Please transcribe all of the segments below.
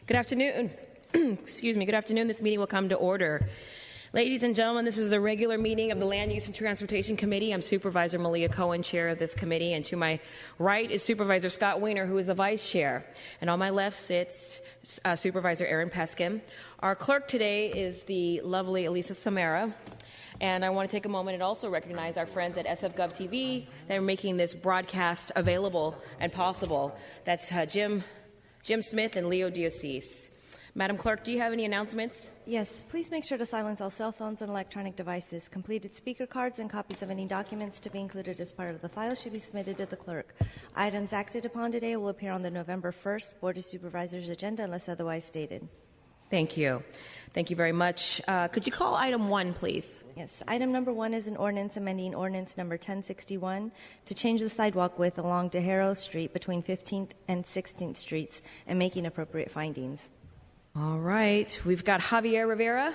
Good afternoon. Excuse me. Good afternoon. This meeting will come to order. Ladies and gentlemen, this is the regular meeting of the Land Use and Transportation Committee. I'm Supervisor Malia Cohen, chair of this committee, and to my right is Supervisor Scott Weiner, who is the vice chair. And on my left sits Supervisor Aaron Peskin. Our clerk today is the lovely Elisa Samara. And I want to take a moment and also recognize our friends at SF Gov TV that are making this broadcast available and possible. That's Jim Smith and Leo Diocese. Madam Clerk, do you have any announcements? Yes, please make sure to silence all cell phones and electronic devices. Completed speaker cards and copies of any documents to be included as part of the file should be submitted to the clerk. Items acted upon today will appear on the November 1st Board of Supervisors agenda unless otherwise stated. Thank you. Thank you very much. Could you call item 1, please? Yes. Item number 1 is an ordinance amending ordinance number 1061 to change the sidewalk width along DeHaro Street between 15th and 16th Streets and making appropriate findings. All right. We've got Javier Rivera,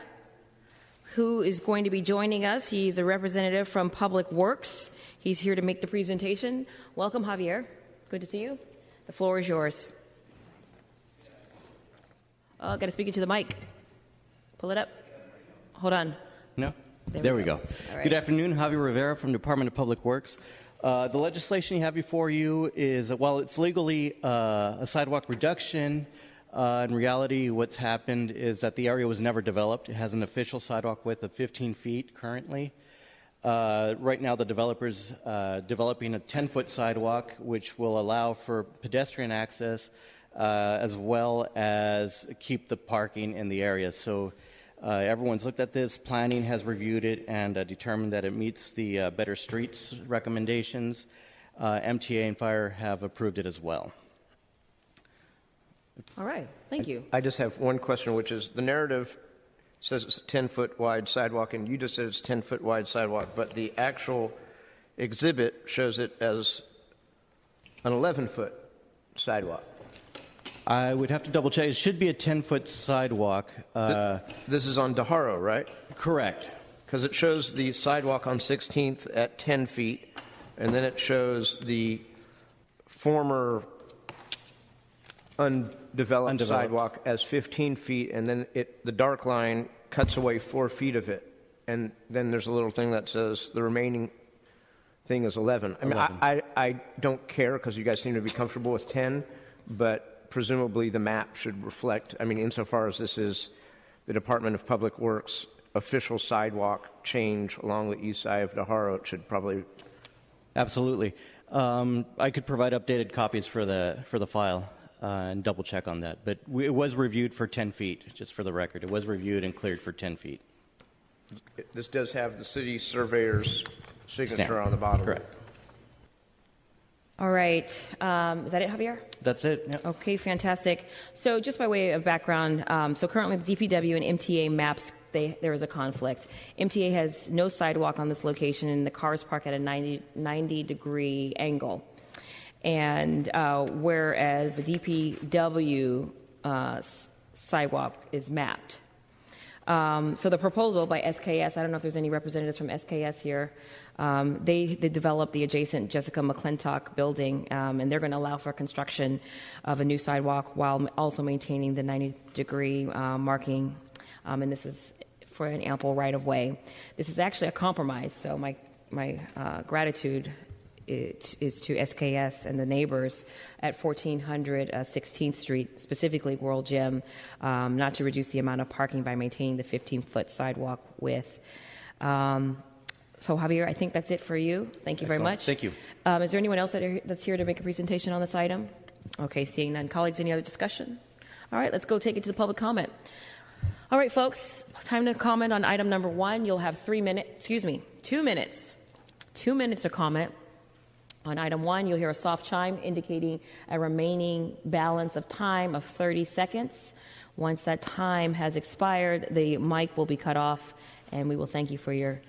who is going to be joining us. He's a representative from Public Works. He's here to make the presentation. Welcome, Javier. Good to see you. The floor is yours. Oh, got to speak into the mic. Pull it up. Hold on. No? There we go. All right. Good afternoon. Javier Rivera from Department of Public Works. The legislation you have before you is, while it's legally a sidewalk reduction, in reality what's happened is that the area was never developed. It has an official sidewalk width of 15 feet currently. Right now the developer's developing a 10-foot sidewalk which will allow for pedestrian access as well as keep the parking in the area. So everyone's looked at this, planning has reviewed it and determined that it meets the Better Streets recommendations. MTA and Fire have approved it as well. All right. Thank you. I just have one question, which is the narrative says it's a 10-foot wide sidewalk, and you just said it's a 10-foot wide sidewalk, but the actual exhibit shows it as an 11-foot sidewalk. I would have to double check. It should be a 10-foot sidewalk. This is on DeHaro, right? Correct. Because it shows the sidewalk on 16th at 10 feet, and then it shows the former undeveloped sidewalk as 15 feet, and then the dark line cuts away 4 feet of it. And then there's a little thing that says the remaining thing is 11. I mean, 11. I don't care because you guys seem to be comfortable with 10, but presumably the map should reflect, I mean, insofar as this is the Department of Public Works official sidewalk change along the east side of DeHaro, it should probably... Absolutely. I could provide updated copies for the file. And double check on that. But it was reviewed for 10 feet, just for the record. It was reviewed and cleared for 10 feet. This does have the city surveyor's signature Stamp. on the bottom. Correct. All right. Is that it, Javier? That's it. Yep. Okay, fantastic. So just by way of background, so currently the DPW and MTA maps, there is a conflict. MTA has no sidewalk on this location, and the cars park at a 90-degree angle. And whereas the DPW sidewalk is mapped. So the proposal by SKS, I don't know if there's any representatives from SKS here, they developed the adjacent Jessica McClintock building, and they're going to allow for construction of a new sidewalk while also maintaining the 90-degree marking, and this is for an ample right-of-way. This is actually a compromise, so my gratitude is to SKS and the neighbors at 1400 16th Street, specifically World Gym, not to reduce the amount of parking by maintaining the 15-foot sidewalk width. So, Javier, I think that's it for you. Thank you very much. Thank you. Is there anyone else that's here to make a presentation on this item? Okay, seeing none. Colleagues, any other discussion? All right, let's go take it to the public comment. All right, folks, time to comment on item number 1. You'll have 2 minutes. 2 minutes. 2 minutes to comment. On item 1, you'll hear a soft chime indicating a remaining balance of time of 30 seconds. Once that time has expired, the mic will be cut off, and we will thank you for your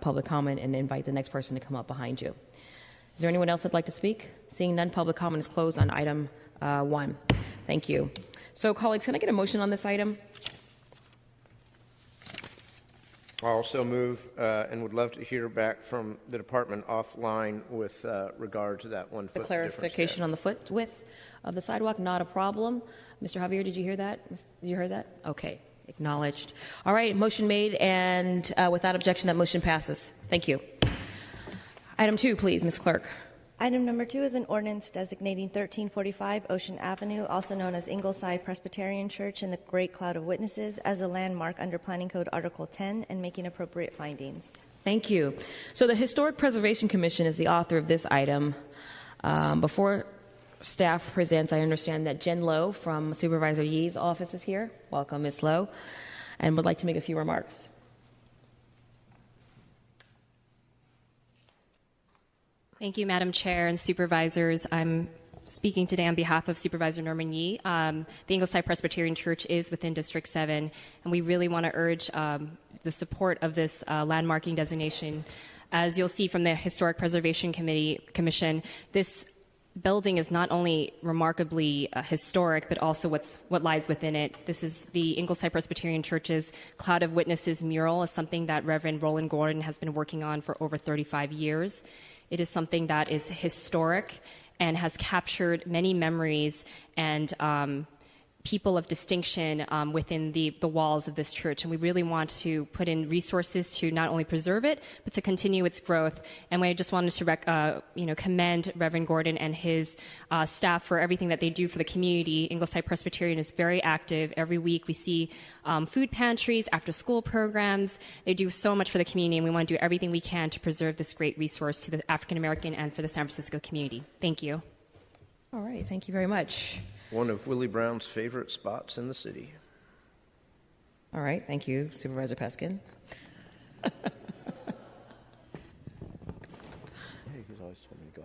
public comment and invite the next person to come up behind you. Is there anyone else that'd like to speak? Seeing none, public comment is closed on item 1. Thank you. So, colleagues, can I get a motion on this item? I also move and would love to hear back from the department offline with regard to that 1 foot The difference clarification there. on the foot width of the sidewalk, not a problem. Mr. Javier, did you hear that? Did you hear that? Okay, acknowledged. All right, motion made, and without objection, that motion passes. Thank you. Item 2, please, Ms. Clerk. Item number 2 is an ordinance designating 1345 Ocean Avenue, also known as Ingleside Presbyterian Church and the Great Cloud of Witnesses, as a landmark under Planning Code Article 10 and making appropriate findings. Thank you. So the Historic Preservation Commission is the author of this item. Before staff presents, I understand that Jen Lowe from Supervisor Yee's office is here. Welcome, Ms. Lowe, and would like to make a few remarks. Thank you, Madam Chair and Supervisors. I'm speaking today on behalf of Supervisor Norman Yee. The Ingleside Presbyterian Church is within District 7, and we really want to urge the support of this landmarking designation. As you'll see from the Historic Preservation Commission, this building is not only remarkably historic, but also what lies within it. This is the Ingleside Presbyterian Church's Cloud of Witnesses mural, is something that Reverend Roland Gordon has been working on for over 35 years. It is something that is historic and has captured many memories and people of distinction within the walls of this church. And we really want to put in resources to not only preserve it, but to continue its growth. And we just wanted to commend Reverend Gordon and his staff for everything that they do for the community. Ingleside Presbyterian is very active. Every week we see food pantries, after-school programs. They do so much for the community, and we want to do everything we can to preserve this great resource to the African-American and for the San Francisco community. Thank you. All right, thank you very much. One of Willie Brown's favorite spots in the city. All right, thank you, Supervisor Peskin.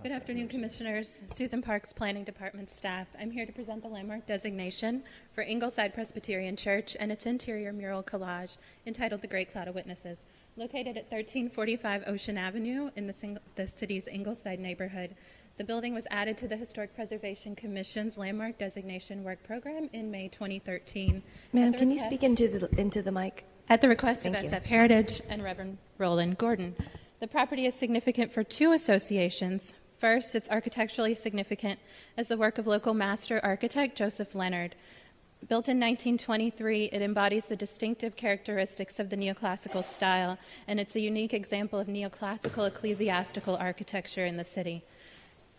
Good afternoon, Commissioners. Susan Parks, Planning Department staff. I'm here to present the landmark designation for Ingleside Presbyterian Church and its interior mural collage entitled The Great Cloud of Witnesses. Located at 1345 Ocean Avenue in the city's Ingleside neighborhood, the building was added to the Historic Preservation Commission's Landmark Designation Work Program in May 2013. Ma'am, can you speak into the mic? At the request of Thank you. SF Heritage and Reverend Roland Gordon. The property is significant for two associations. First, it's architecturally significant as the work of local master architect Joseph Leonard. Built in 1923, it embodies the distinctive characteristics of the neoclassical style, and it's a unique example of neoclassical ecclesiastical architecture in the city.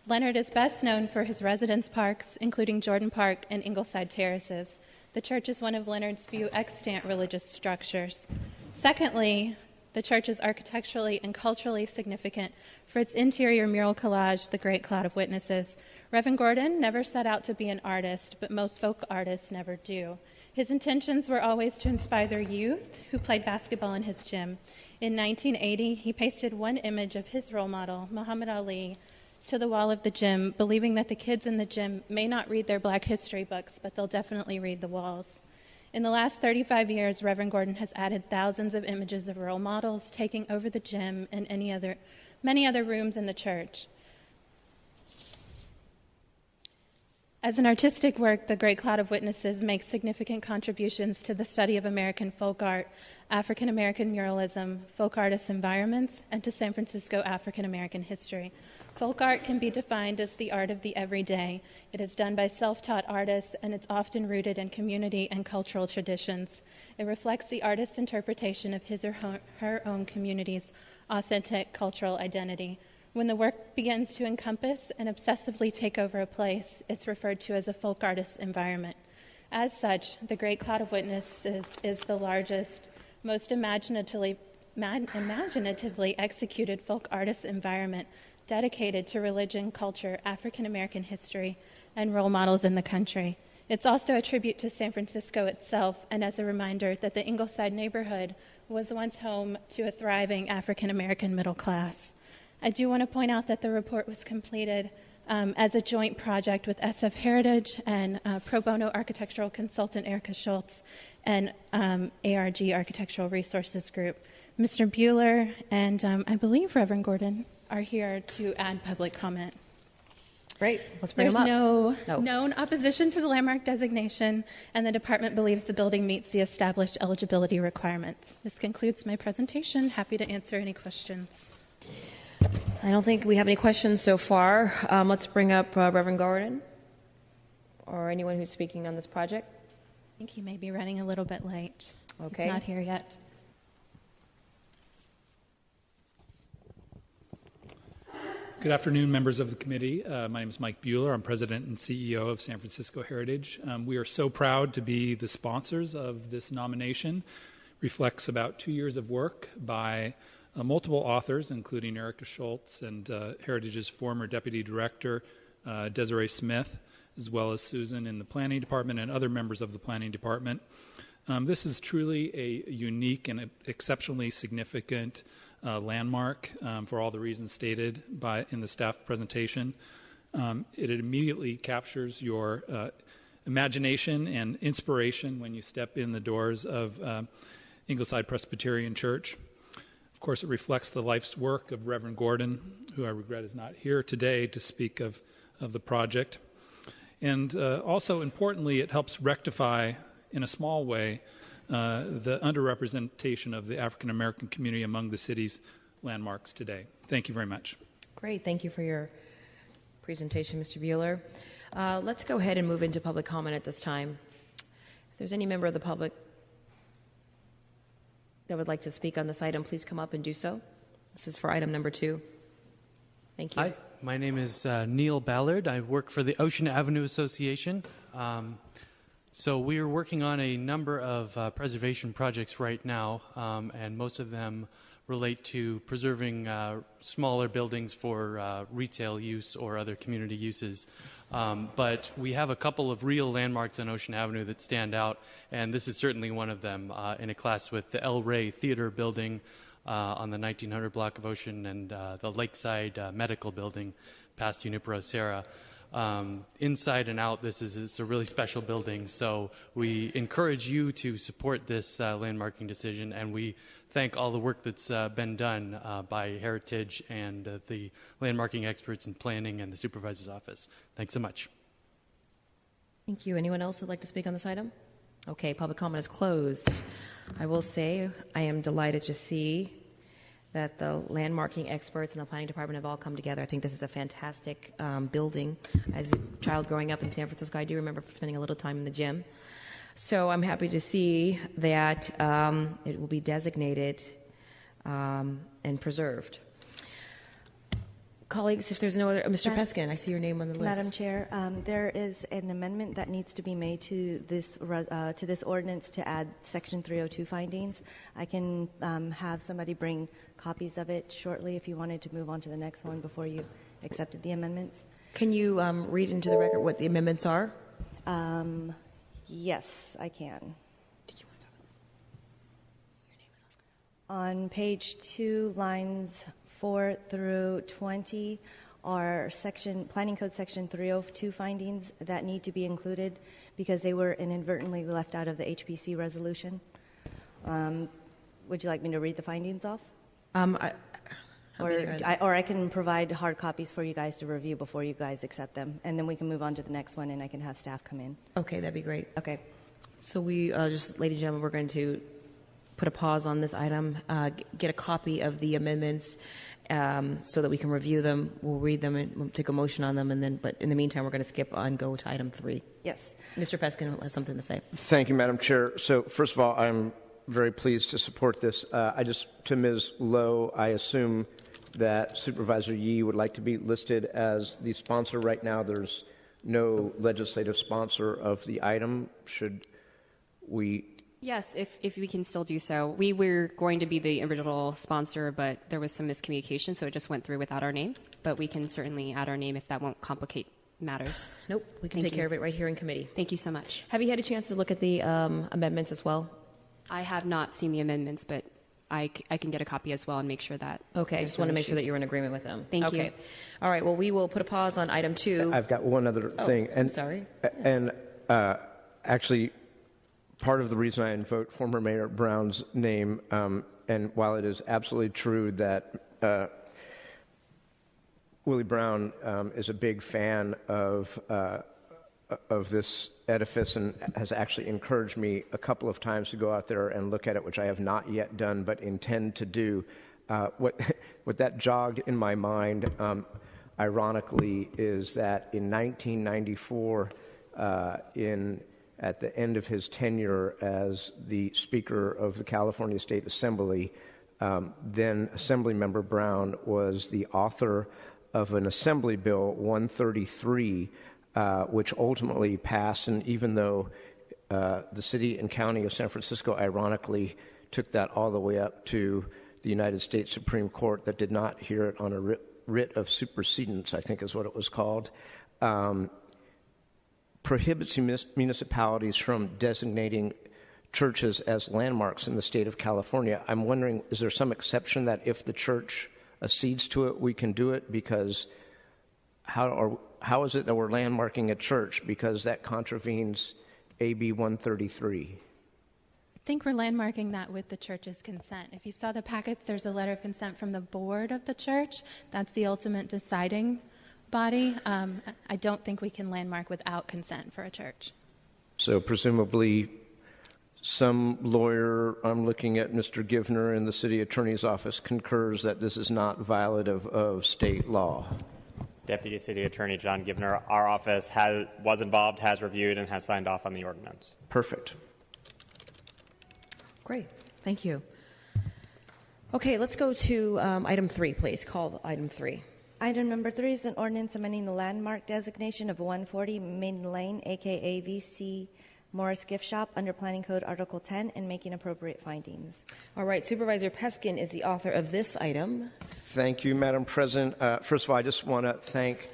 Leonard is best known for his residence parks, including Jordan Park and Ingleside Terraces. The church is one of Leonard's few extant religious structures. Secondly, the church is architecturally and culturally significant for its interior mural collage, The Great Cloud of Witnesses. Reverend Gordon never set out to be an artist, but most folk artists never do. His intentions were always to inspire youth who played basketball in his gym. In 1980, he pasted one image of his role model, Muhammad Ali, to the wall of the gym, believing that the kids in the gym may not read their Black history books, but they'll definitely read the walls. In the last 35 years, Reverend Gordon has added thousands of images of role models taking over the gym and many other rooms in the church. As an artistic work, The Great Cloud of Witnesses makes significant contributions to the study of American folk art, African American muralism, folk artist environments, and to San Francisco African American history. Folk art can be defined as the art of the everyday. It is done by self-taught artists, and it's often rooted in community and cultural traditions. It reflects the artist's interpretation of his or her own community's authentic cultural identity. When the work begins to encompass and obsessively take over a place, it's referred to as a folk artist environment. As such, The Great Cloud of Witnesses is the largest, most imaginatively executed folk artist environment dedicated to religion, culture, African American history, and role models in the country. It's also a tribute to San Francisco itself, and as a reminder that the Ingleside neighborhood was once home to a thriving African American middle class. I do want to point out that the report was completed as a joint project with SF Heritage and pro bono architectural consultant Erica Schultz and ARG Architectural Resources Group. Mr. Bueller and I believe Reverend Gordon are here to add public comment. Great. Let's bring There's them no up. No. known opposition to the landmark designation, and the department believes the building meets the established eligibility requirements. This concludes my presentation. Happy to answer any questions. I don't think we have any questions so far. Let's bring up Reverend Gordon or anyone who's speaking on this project. I think he may be running a little bit late. Okay. He's not here yet. Good afternoon, members of the committee. My name is Mike Bueller. I'm president and CEO of San Francisco Heritage. We are so proud to be the sponsors of this nomination. Reflects about 2 years of work by multiple authors, including Erica Schultz and Heritage's former deputy director, Desiree Smith, as well as Susan in the planning department and other members of the planning department. This is truly a unique and exceptionally significant landmark for all the reasons stated in the staff presentation. It immediately captures your imagination and inspiration when you step in the doors of Ingleside Presbyterian Church. Of course, it reflects the life's work of Reverend Gordon, who I regret is not here today to speak of the project. And also, importantly, it helps rectify, in a small way, the underrepresentation of the African American community among the city's landmarks today. Thank you very much. Great. Thank you for your presentation, Mr. Bueller. Let's go ahead and move into public comment at this time. If there's any member of the public that would like to speak on this item, please come up and do so. This is for item number 2. Thank you. Hi, my name is Neil Ballard. I work for the Ocean Avenue Association. So we are working on a number of preservation projects right now, and most of them relate to preserving smaller buildings for retail use or other community uses. But we have a couple of real landmarks on Ocean Avenue that stand out, and this is certainly one of them, in a class with the El Rey Theater building on the 1900 block of Ocean and the Lakeside Medical building past Junipero Serra. Inside and out, it's a really special building, so we encourage you to support this landmarking decision, and we thank all the work that's been done by Heritage and the landmarking experts in planning and the supervisor's office. Thanks so much. Thank you. Anyone else would like to speak on this item? Okay, public comment is closed. I will say I am delighted to see that the landmarking experts and the planning department have all come together. I think this is a fantastic building. As a child growing up in San Francisco, I do remember spending a little time in the gym. So I'm happy to see that it will be designated and preserred. Colleagues, if there's no other... Mr. Peskin, I see your name on the list. Madam Chair, there is an amendment that needs to be made to this ordinance to add Section 302 findings. I can have somebody bring copies of it shortly if you wanted to move on to the next one before you accepted the amendments. Can you read into the record what the amendments are? Yes, I can. On page 2, lines 4 through 20 are Planning Code Section 302 findings that need to be included because they were inadvertently left out of the HPC resolution. Would you like me to read the findings off? Or I can provide hard copies for you guys to review before you guys accept them, and then we can move on to the next one, and I can have staff come in. Okay, that'd be great. Okay. So we just, ladies and gentlemen, we're going to put a pause on this item, get a copy of the amendments so that we can review them. We'll read them and we'll take a motion on them, but in the meantime, we're going to skip on go to item 3. Yes. Mr. Peskin has something to say. Thank you, Madam Chair. So first of all, I'm very pleased to support this. To Ms. Lowe, I assume that Supervisor Yee would like to be listed as the sponsor. Right now, there's no legislative sponsor of the item. Should we... Yes, if we can still do so. We were going to be the original sponsor, but there was some miscommunication, so it just went through without our name. But we can certainly add our name if that won't complicate matters. Nope, we can take care of it right here in committee. Thank you so much. Have you had a chance to look at the amendments as well? I have not seen the amendments, but I can get a copy as well and make sure that... Okay, I just want to make sure that you're in agreement with them. Thank you. Okay. All right, well, we will put a pause on item 2. I've got one other thing. I'm sorry. And actually... part of the reason I invoke former Mayor Brown's name, and while it is absolutely true that Willie Brown is a big fan of this edifice and has actually encouraged me a couple of times to go out there and look at it, which I have not yet done but intend to do. What that jogged in my mind, ironically, is that in 1994, at the end of his tenure as the Speaker of the California State Assembly, then Assemblymember Brown was the author of an Assembly Bill 133, which ultimately passed. And even though the city and county of San Francisco, ironically, took that all the way up to the United States Supreme Court, that did not hear it on a writ of supersedence, I think is what it was called, prohibits municipalities from designating churches as landmarks in the state of California. I'm wondering, is there some exception that if the church accedes to it, we can do it? Because how is it that we're landmarking a church? Because that contravenes AB 133. I think we're landmarking that with the church's consent. If you saw the packets, there's a letter of consent from the board of the church. That's the ultimate deciding body. I don't think we can landmark without consent for a church. So presumably some lawyer, I'm looking at Mr. Givner in the city attorney's office, concurs that this is not violative of state law. Deputy City Attorney John Givner, our office was involved, has reviewed, and has signed off on the ordinance. Perfect. Great. Thank you. Okay, let's go to item 3, please. Call item 3. Item number 3 is an ordinance amending the landmark designation of 140 Maiden Lane, a.k.a. VC Morris Gift Shop, under Planning Code Article 10, and making appropriate findings. All right, Supervisor Peskin is the author of this item. Thank you, Madam President. First of all, I just want to thank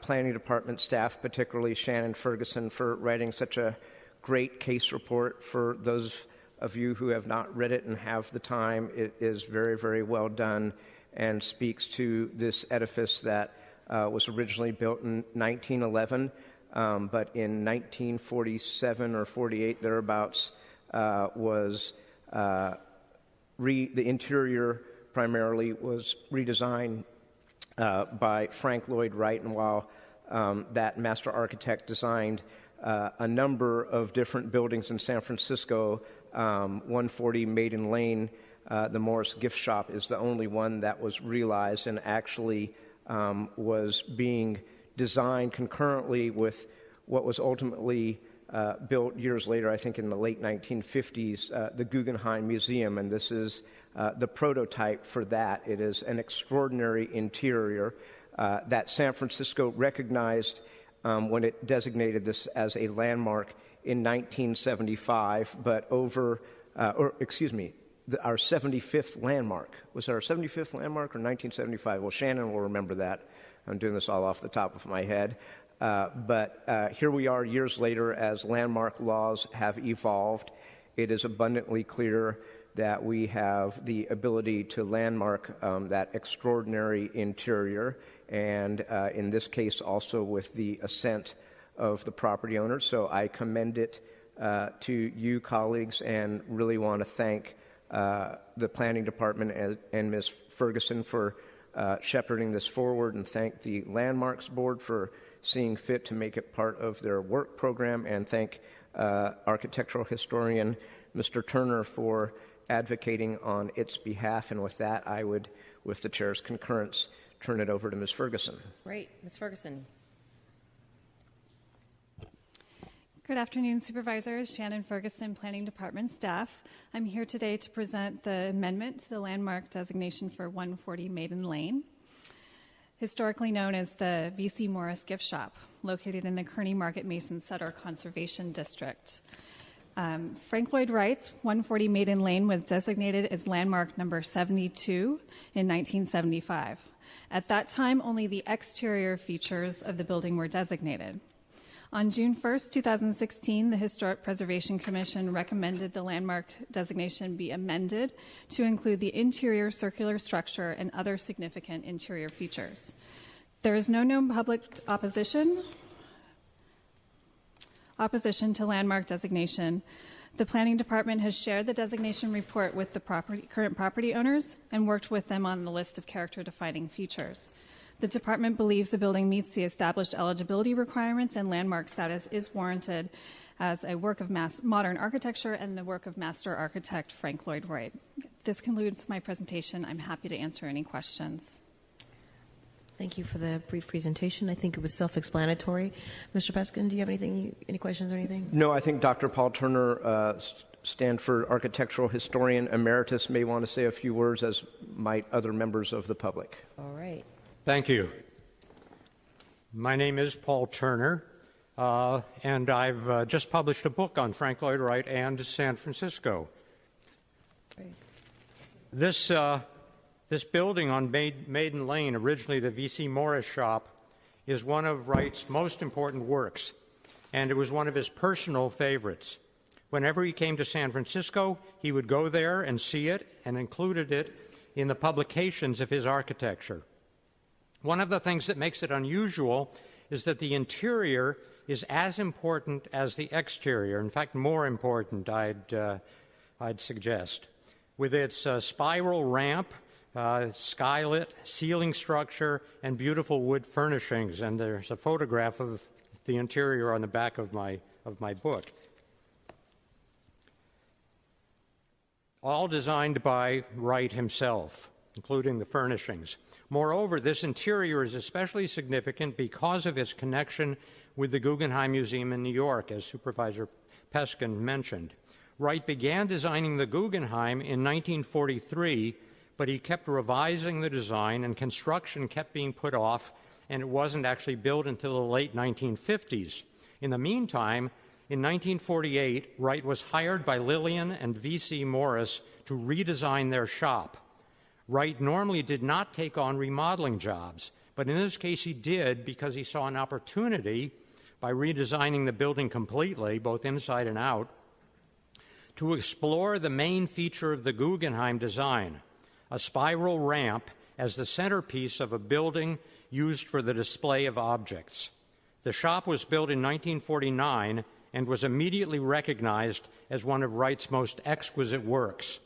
Planning Department staff, particularly Shannon Ferguson, for writing such a great case report. For those of you who have not read it and have the time, it is very, very well done and speaks to this edifice that was originally built in 1911, but in 1947 or 48, thereabouts, was the interior primarily was redesigned by Frank Lloyd Wright, and while that master architect designed a number of different buildings in San Francisco, 140 Maiden Lane, the Morris Gift Shop, is the only one that was realized and actually was being designed concurrently with what was ultimately built years later, I think in the late 1950s, the Guggenheim Museum, and this is the prototype for that. It is an extraordinary interior that San Francisco recognized when it designated this as a landmark in 1975, but our 75th landmark. Was it our 75th landmark or 1975? Well, Shannon will remember that. I'm doing this all off the top of my head. But here we are years later as landmark laws have evolved. It is abundantly clear that we have the ability to landmark that extraordinary interior, and in this case also with the assent of the property owner. So I commend it to you, colleagues, and really want to thank the Planning Department and Ms. Ferguson for shepherding this forward, and thank the Landmarks Board for seeing fit to make it part of their work program, and thank architectural historian Mr. Turner for advocating on its behalf. And with that, I would, with the chair's concurrence, turn it over to Ms. Ferguson. Great. Ms. Ferguson. Good afternoon, Supervisors. Shannon Ferguson, Planning Department staff. I'm here today to present the amendment to the landmark designation for 140 Maiden Lane, historically known as the V.C. Morris Gift Shop, located in the Kearney Market Mason Sutter Conservation District. Frank Lloyd Wright's 140 Maiden Lane was designated as landmark number 72 in 1975. At that time, only the exterior features of the building were designated. On June 1st, 2016, the Historic Preservation Commission recommended the landmark designation be amended to include the interior circular structure and other significant interior features. There is no known public opposition to landmark designation. The Planning Department has shared the designation report with the current property owners and worked with them on the list of character-defining features. The department believes the building meets the established eligibility requirements and landmark status is warranted as a work of modern architecture and the work of master architect Frank Lloyd Wright. This concludes my presentation. I'm happy to answer any questions. Thank you for the brief presentation. I think it was self-explanatory. Mr. Peskin, do you have any questions or anything? No, I think Dr. Paul Turner, Stanford Architectural Historian Emeritus, may want to say a few words, as might other members of the public. All right. Thank you. My name is Paul Turner, and I've just published a book on Frank Lloyd Wright and San Francisco. Great. This building on Maiden Lane, originally the V.C. Morris shop, is one of Wright's most important works, and it was one of his personal favorites. Whenever he came to San Francisco, he would go there and see it and included it in the publications of his architecture. One of the things that makes it unusual is that the interior is as important as the exterior. In fact, more important, I'd suggest. With its spiral ramp, skylit ceiling structure, and beautiful wood furnishings. And there's a photograph of the interior on the back of my book. All designed by Wright himself, including the furnishings. Moreover, this interior is especially significant because of its connection with the Guggenheim Museum in New York, as Supervisor Peskin mentioned. Wright began designing the Guggenheim in 1943, but he kept revising the design, and construction kept being put off, and it wasn't actually built until the late 1950s. In the meantime, in 1948, Wright was hired by Lillian and V.C. Morris to redesign their shop. Wright normally did not take on remodeling jobs, but in this case he did because he saw an opportunity, by redesigning the building completely, both inside and out, to explore the main feature of the Guggenheim design, a spiral ramp as the centerpiece of a building used for the display of objects. The shop was built in 1949 and was immediately recognized as one of Wright's most exquisite works.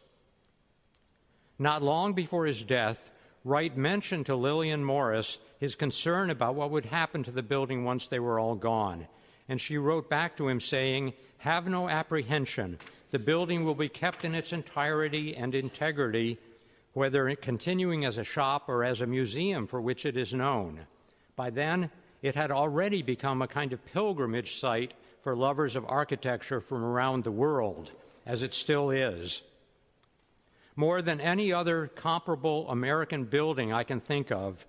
Not long before his death, Wright mentioned to Lillian Morris his concern about what would happen to the building once they were all gone. And she wrote back to him saying, "Have no apprehension. The building will be kept in its entirety and integrity, whether continuing as a shop or as a museum for which it is known." By then, it had already become a kind of pilgrimage site for lovers of architecture from around the world, as it still is. More than any other comparable American building I can think of,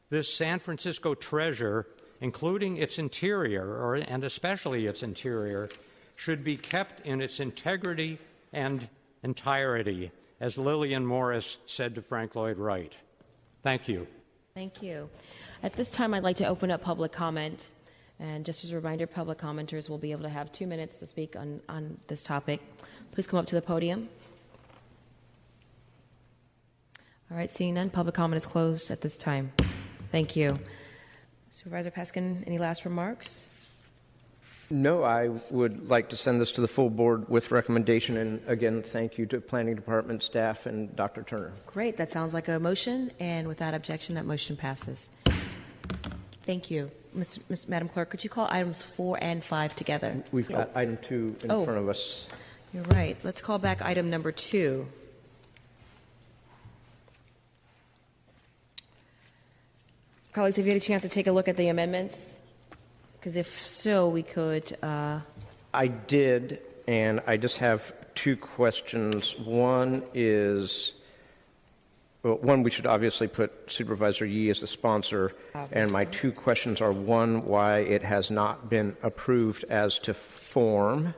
this San Francisco treasure, including its interior, and especially its interior, should be kept in its integrity and entirety, as Lillian Morris said to Frank Lloyd Wright. Thank you. Thank you. At this time, I'd like to open up public comment. And just as a reminder, public commenters will be able to have 2 minutes to speak on this topic. Please come up to the podium. All right, seeing none, public comment is closed at this time. Thank you. Supervisor Peskin, any last remarks? No, I would like to send this to the full board with recommendation, and again, thank you to Planning Department staff and Dr. Turner. Great, that sounds like a motion, and without objection, that motion passes. Thank you. Madam Clerk, could you call items 4 and 5 together? We've got item 2 in front of us. You're right. Let's call back item number 2. Colleagues, have you had a chance to take a look at the amendments? Because if so, we could... I did, and I just have 2 questions. One is, well, one, we should obviously put Supervisor Yee as the sponsor. Obviously. And my 2 questions are, one, why it has not been approved as to form,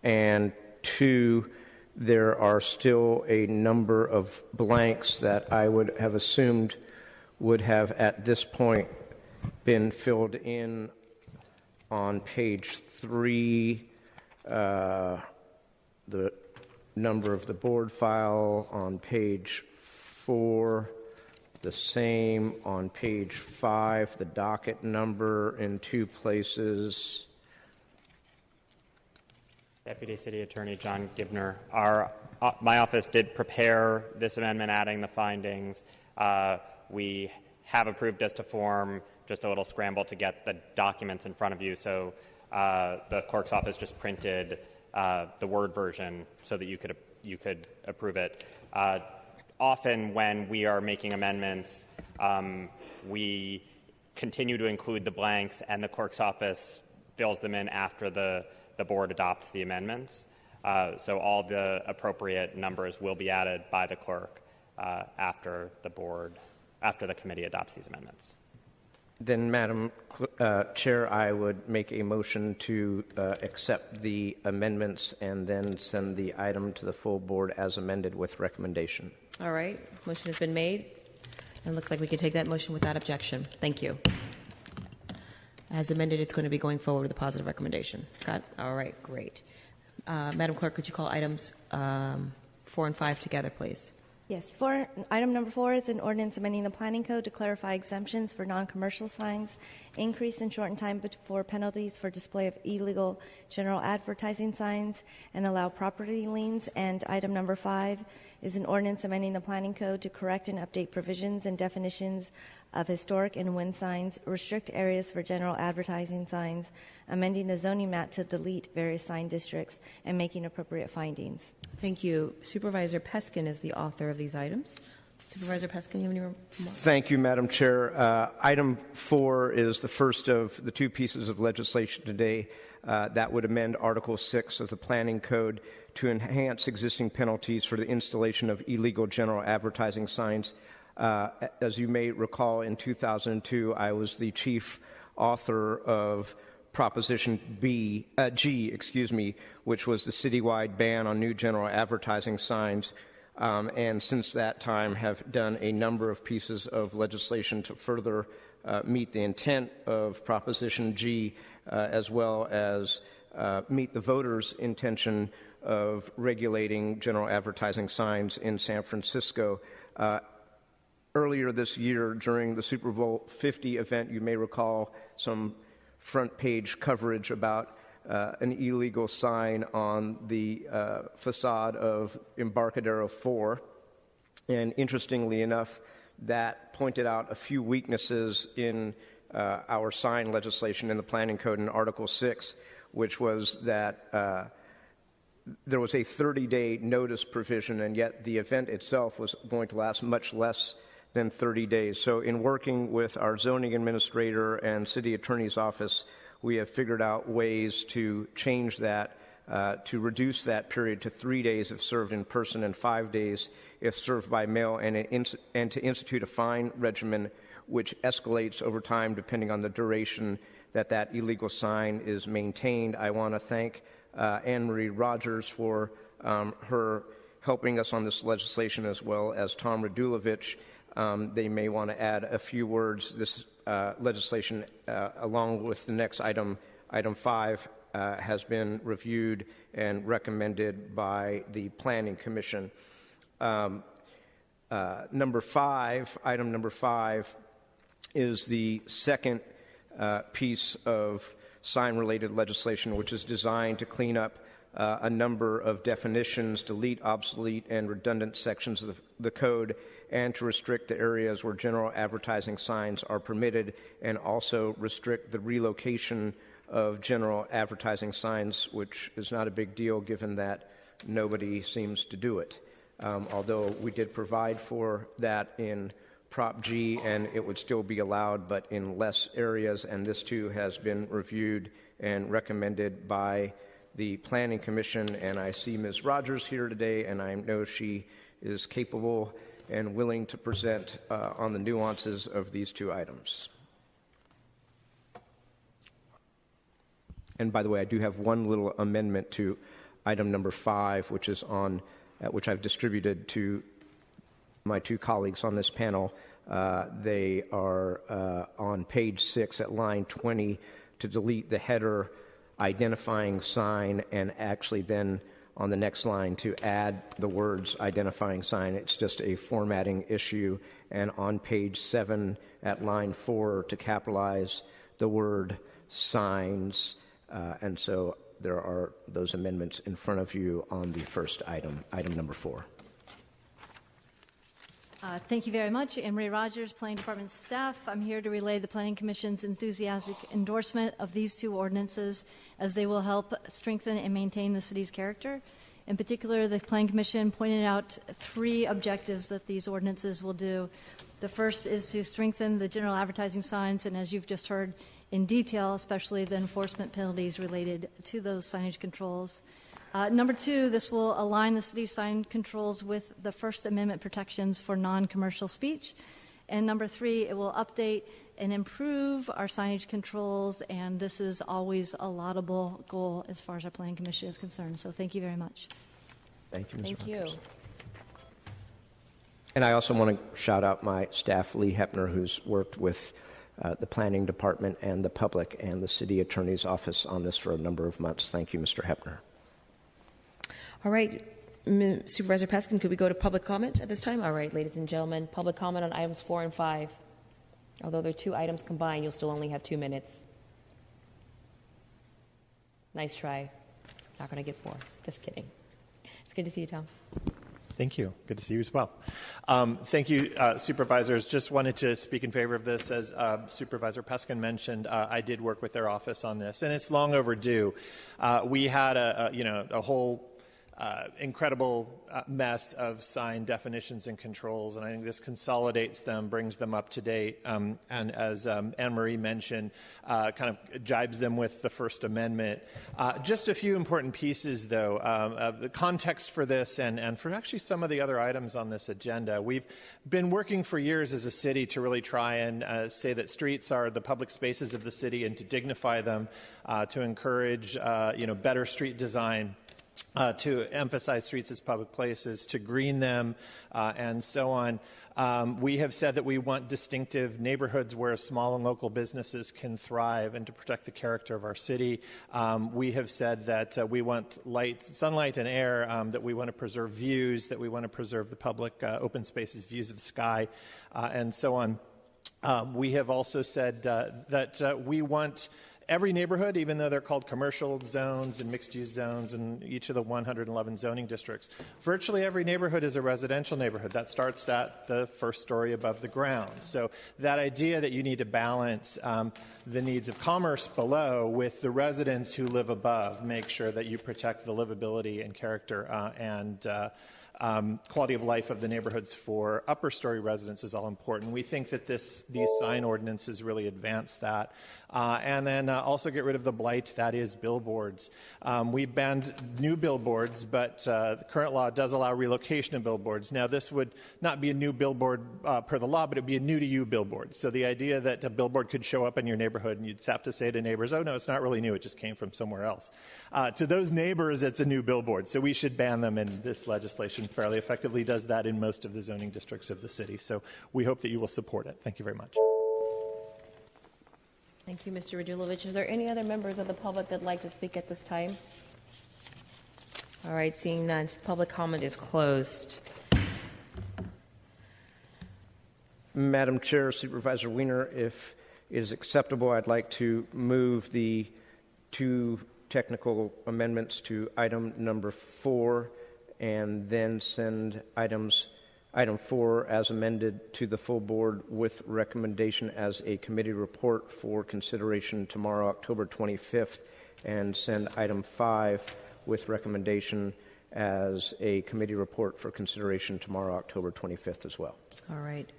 and 2, there are still a number of blanks that I would have assumed would have at this point been filled in on page 3, the number of the board file on page 4, the same on page 5, the docket number in 2 places. Deputy City Attorney John Gibner, my office did prepare this amendment adding the findings. We have approved us to form, just a little scramble to get the documents in front of you. So the clerk's office just printed the Word version so that you could approve it. Often when we are making amendments, we continue to include the blanks, and the clerk's office fills them in after the board adopts the amendments. So all the appropriate numbers will be added by the clerk after the committee adopts these amendments. Then, Madam Chair, I would make a motion to accept the amendments and then send the item to the full board as amended with recommendation. All right. Motion has been made. And it looks like we can take that motion without objection. Thank you. As amended, it's going to be going forward with a positive recommendation. Got it? All right. Great. Madam Clerk, could you call items 4 and 5 together, please? Yes. Item number 4 is an ordinance amending the planning code to clarify exemptions for non-commercial signs, increase and shorten time for penalties for display of illegal general advertising signs, and allow property liens. And item number 5 is an ordinance amending the planning code to correct and update provisions and definitions of historic and wind signs, restrict areas for general advertising signs, amending the zoning map to delete various sign districts, and making appropriate findings. Thank you. Supervisor Peskin is the author of these items. Supervisor Peskin, you have any remarks? Thank you, Madam Chair. Item 4 is the first of the 2 pieces of legislation today that would amend Article 6 of the Planning Code to enhance existing penalties for the installation of illegal general advertising signs. As you may recall, in 2002, I was the chief author of Proposition G, which was the citywide ban on new general advertising signs, and since that time have done a number of pieces of legislation to further meet the intent of Proposition G, as well as meet the voters' intention of regulating general advertising signs in San Francisco. Earlier this year, during the Super Bowl 50 event, you may recall some front page coverage about an illegal sign on the facade of Embarcadero 4. And interestingly enough, that pointed out a few weaknesses in our sign legislation in the Planning Code in Article 6, which was that there was a 30-day notice provision, and yet the event itself was going to last much less than 30 days. So in working with our zoning administrator and city attorney's office, we have figured out ways to change that, to reduce that period to 3 days if served in person and 5 days if served by mail, and to institute a fine regimen which escalates over time depending on the duration that illegal sign is maintained. I want to thank Anne Marie Rogers for her helping us on this legislation, as well as Tom Radulovich. They may want to add a few words. This legislation, along with the next item 5, has been reviewed and recommended by the Planning Commission. Item number 5 is the second piece of sign-related legislation, which is designed to clean up a number of definitions, delete obsolete and redundant sections of the code, and to restrict the areas where general advertising signs are permitted, and also restrict the relocation of general advertising signs, which is not a big deal given that nobody seems to do it. Although we did provide for that in Prop G, and it would still be allowed, but in less areas, and this too has been reviewed and recommended by the Planning Commission. And I see Ms. Rogers here today, and I know she is capable and willing to present on the nuances of these 2 items. And by the way, I do have one little amendment to item number 5, which is on, which I've distributed to my 2 colleagues on this panel. They are on page 6 at line 20 to delete the header identifying sign, and actually then on the next line to add the words identifying sign. It's just a formatting issue. And on page 7 at line 4 to capitalize the word signs. And so there are those amendments in front of you on the first item, item number 4. Thank you very much. Anne-Marie Rogers, Planning Department staff. I'm here to relay the Planning Commission's enthusiastic endorsement of these two ordinances as they will help strengthen and maintain the city's character. In particular, the Planning Commission pointed out 3 objectives that these ordinances will do. The first is to strengthen the general advertising signs, and as you've just heard in detail, especially the enforcement penalties related to those signage controls. Number 2, this will align the city's sign controls with the First Amendment protections for non-commercial speech. And number 3, it will update and improve our signage controls, and this is always a laudable goal as far as our Planning Commission is concerned. So thank you very much. Thank you, Ms. Thank you. And I also want to shout out my staff, Lee Hepner, who's worked with the Planning Department and the public and the City Attorney's Office on this for a number of months. Thank you, Mr. Hepner. All right, Supervisor Peskin, could we go to public comment at this time? All right, ladies and gentlemen, public comment on items 4 and 5. Although they're 2 items combined, you'll still only have 2 minutes. Nice try. Not going to get 4. Just kidding. It's good to see you, Tom. Thank you. Good to see you as well. Thank you, supervisors. Just wanted to speak in favor of this. As Supervisor Peskin mentioned, I did work with their office on this, and it's long overdue. We had a whole incredible mess of sign definitions and controls, and I think this consolidates them, brings them up to date, and as Anne-Marie mentioned, kind of jibes them with the First Amendment. Just a few important pieces, though. The context for this and for actually some of the other items on this agenda. We've been working for years as a city to really try and say that streets are the public spaces of the city and to dignify them, to encourage better street design, to emphasize streets as public places, to green them, and so on. We have said that we want distinctive neighborhoods where small and local businesses can thrive and to protect the character of our city. We have said that we want light, sunlight and air, that we want to preserve views, that we want to preserve the public open spaces, views of the sky, and so on. We have also said that we want every neighborhood, even though they're called commercial zones and mixed-use zones in each of the 111 zoning districts, virtually every neighborhood is a residential neighborhood. That starts at the first story above the ground. So that idea that you need to balance the needs of commerce below with the residents who live above, make sure that you protect the livability and character and quality of life of the neighborhoods for upper story residents is all important. We think that these sign ordinances really advance that. And then also get rid of the blight that is billboards. We banned new billboards, but the current law does allow relocation of billboards. Now, this would not be a new billboard per the law, but it would be a new-to-you billboard. So the idea that a billboard could show up in your neighborhood and you'd have to say to neighbors, oh, no, it's not really new, it just came from somewhere else. To those neighbors, it's a new billboard. So we should ban them, and this legislation fairly effectively does that in most of the zoning districts of the city. So we hope that you will support it. Thank you very much. Thank you, Mr. Radulovich. Is there any other members of the public that'd like to speak at this time? All right, seeing none, public comment is closed. Madam Chair, Supervisor Wiener, if it is acceptable, I'd like to move the 2 technical amendments to item number 4 and then send item 4 as amended to the full board with recommendation as a committee report for consideration tomorrow, October 25th, and send item 5 with recommendation as a committee report for consideration tomorrow, October 25th as well. All right.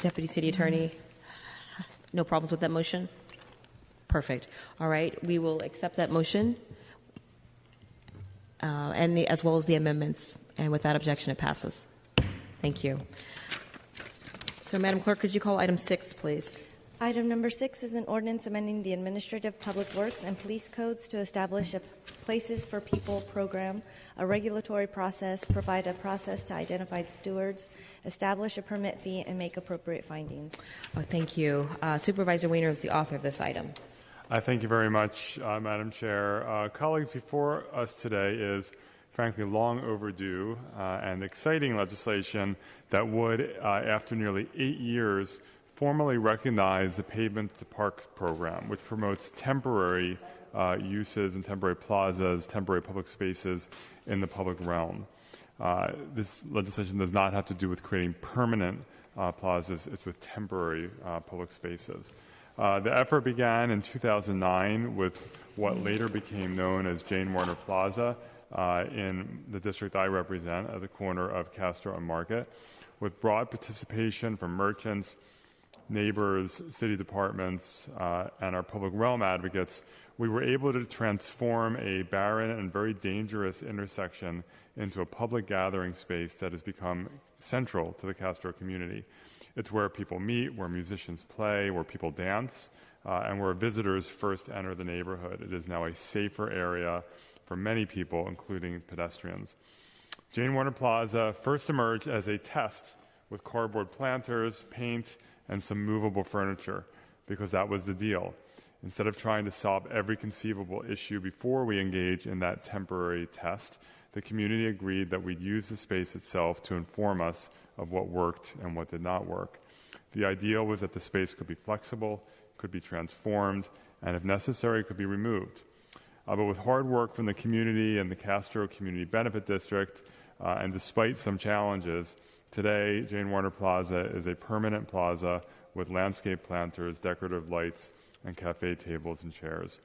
Deputy City Attorney, no problems with that motion? Perfect. All right, we will accept that motion as well as the amendments. And without objection, it passes. Thank you. So, Madam Clerk, could you call item 6, please? Item number 6 is an ordinance amending the Administrative Public Works and Police Codes to establish a Places for People program, a regulatory process, provide a process to identify stewards, establish a permit fee, and make appropriate findings. Oh, thank you. Supervisor Wiener is the author of this item. Thank you very much, Madam Chair. Colleagues, before us today is, frankly, long overdue and exciting legislation that would, after nearly 8 years, formally recognize the Pavement to Parks program, which promotes temporary uses and temporary plazas, temporary public spaces in the public realm. This legislation does not have to do with creating permanent plazas. It's with temporary public spaces. The effort began in 2009 with what later became known as Jane Warner Plaza in the district I represent at the corner of Castro and Market, with broad participation from merchants, neighbors, city departments, and our public realm advocates. We were able to transform a barren and very dangerous intersection into a public gathering space that has become central to the Castro community. It's where people meet, where musicians play, where people dance, and where visitors first enter the neighborhood. It is now a safer area for many people, including pedestrians. Jane Warner Plaza first emerged as a test with cardboard planters, paint, and some movable furniture, because that was the deal. Instead of trying to solve every conceivable issue before we engage in that temporary test, the community agreed that we'd use the space itself to inform us of what worked and what did not work. The ideal was that the space could be flexible, could be transformed, and if necessary, could be removed. But with hard work from the community and the Castro Community Benefit District, and despite some challenges, today Jane Warner Plaza is a permanent plaza with landscape planters, decorative lights, and cafe tables and chairs.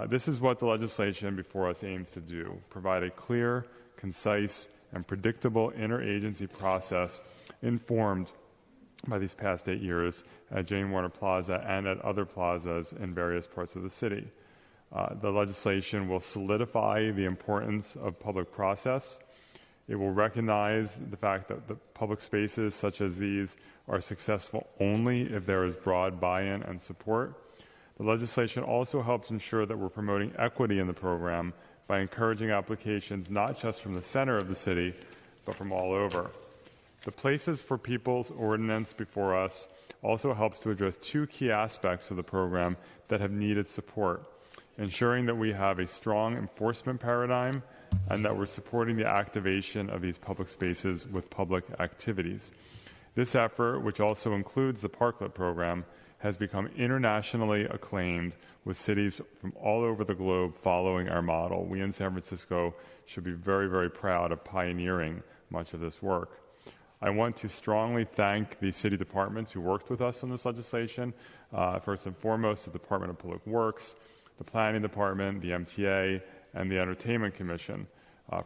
This is what the legislation before us aims to do: provide a clear, concise, and predictable interagency process informed by these past 8 years at Jane Warner Plaza and at other plazas in various parts of the city. The legislation will solidify the importance of public process. It will recognize the fact that the public spaces such as these are successful only if there is broad buy-in and support. The legislation also helps ensure that we're promoting equity in the program by encouraging applications not just from the center of the city, but from all over. The Places for People's ordinance before us also helps to address two key aspects of the program that have needed support: ensuring that we have a strong enforcement paradigm and that we're supporting the activation of these public spaces with public activities. This effort, which also includes the Parklet program, has become internationally acclaimed, with cities from all over the globe following our model. We in San Francisco should be very, very proud of pioneering much of this work. I want to strongly thank the city departments who worked with us on this legislation. First and foremost, the Department of Public Works, the Planning Department, the MTA, and the Entertainment Commission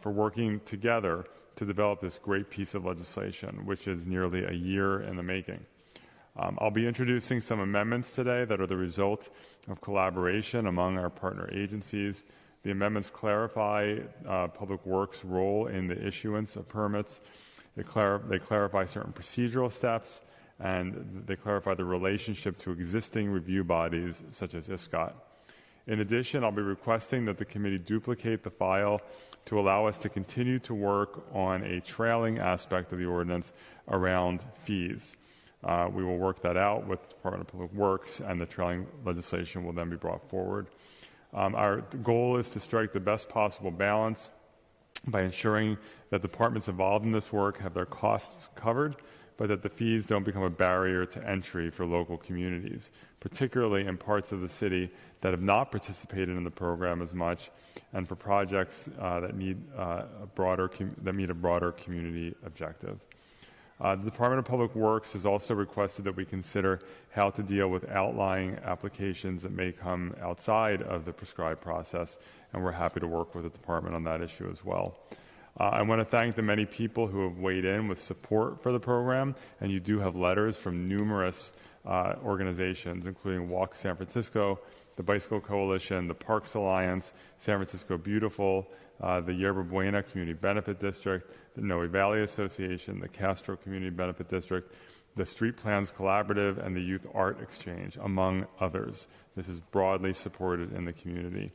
for working together to develop this great piece of legislation, which is nearly a year in the making. I'll be introducing some amendments today that are the result of collaboration among our partner agencies. The amendments clarify Public Works' role in the issuance of permits. They clarify certain procedural steps, and they clarify the relationship to existing review bodies such as ISCOT. In addition, I'll be requesting that the committee duplicate the file to allow us to continue to work on a trailing aspect of the ordinance around fees. We will work that out with the Department of Public Works, and the trailing legislation will then be brought forward. Our goal is to strike the best possible balance by ensuring that departments involved in this work have their costs covered, but that the fees don't become a barrier to entry for local communities, particularly in parts of the city that have not participated in the program as much, and for projects that meet a broader community objective. The Department of Public Works has also requested that we consider how to deal with outlying applications that may come outside of the prescribed process, and we're happy to work with the department on that issue as well. I want to thank the many people who have weighed in with support for the program, and you do have letters from numerous organizations, including Walk San Francisco, the Bicycle Coalition, the Parks Alliance, San Francisco Beautiful, the Yerba Buena Community Benefit District, the Noe Valley Association, the Castro Community Benefit District, the Street Plans Collaborative, and the Youth Art Exchange, among others. This is broadly supported in the community.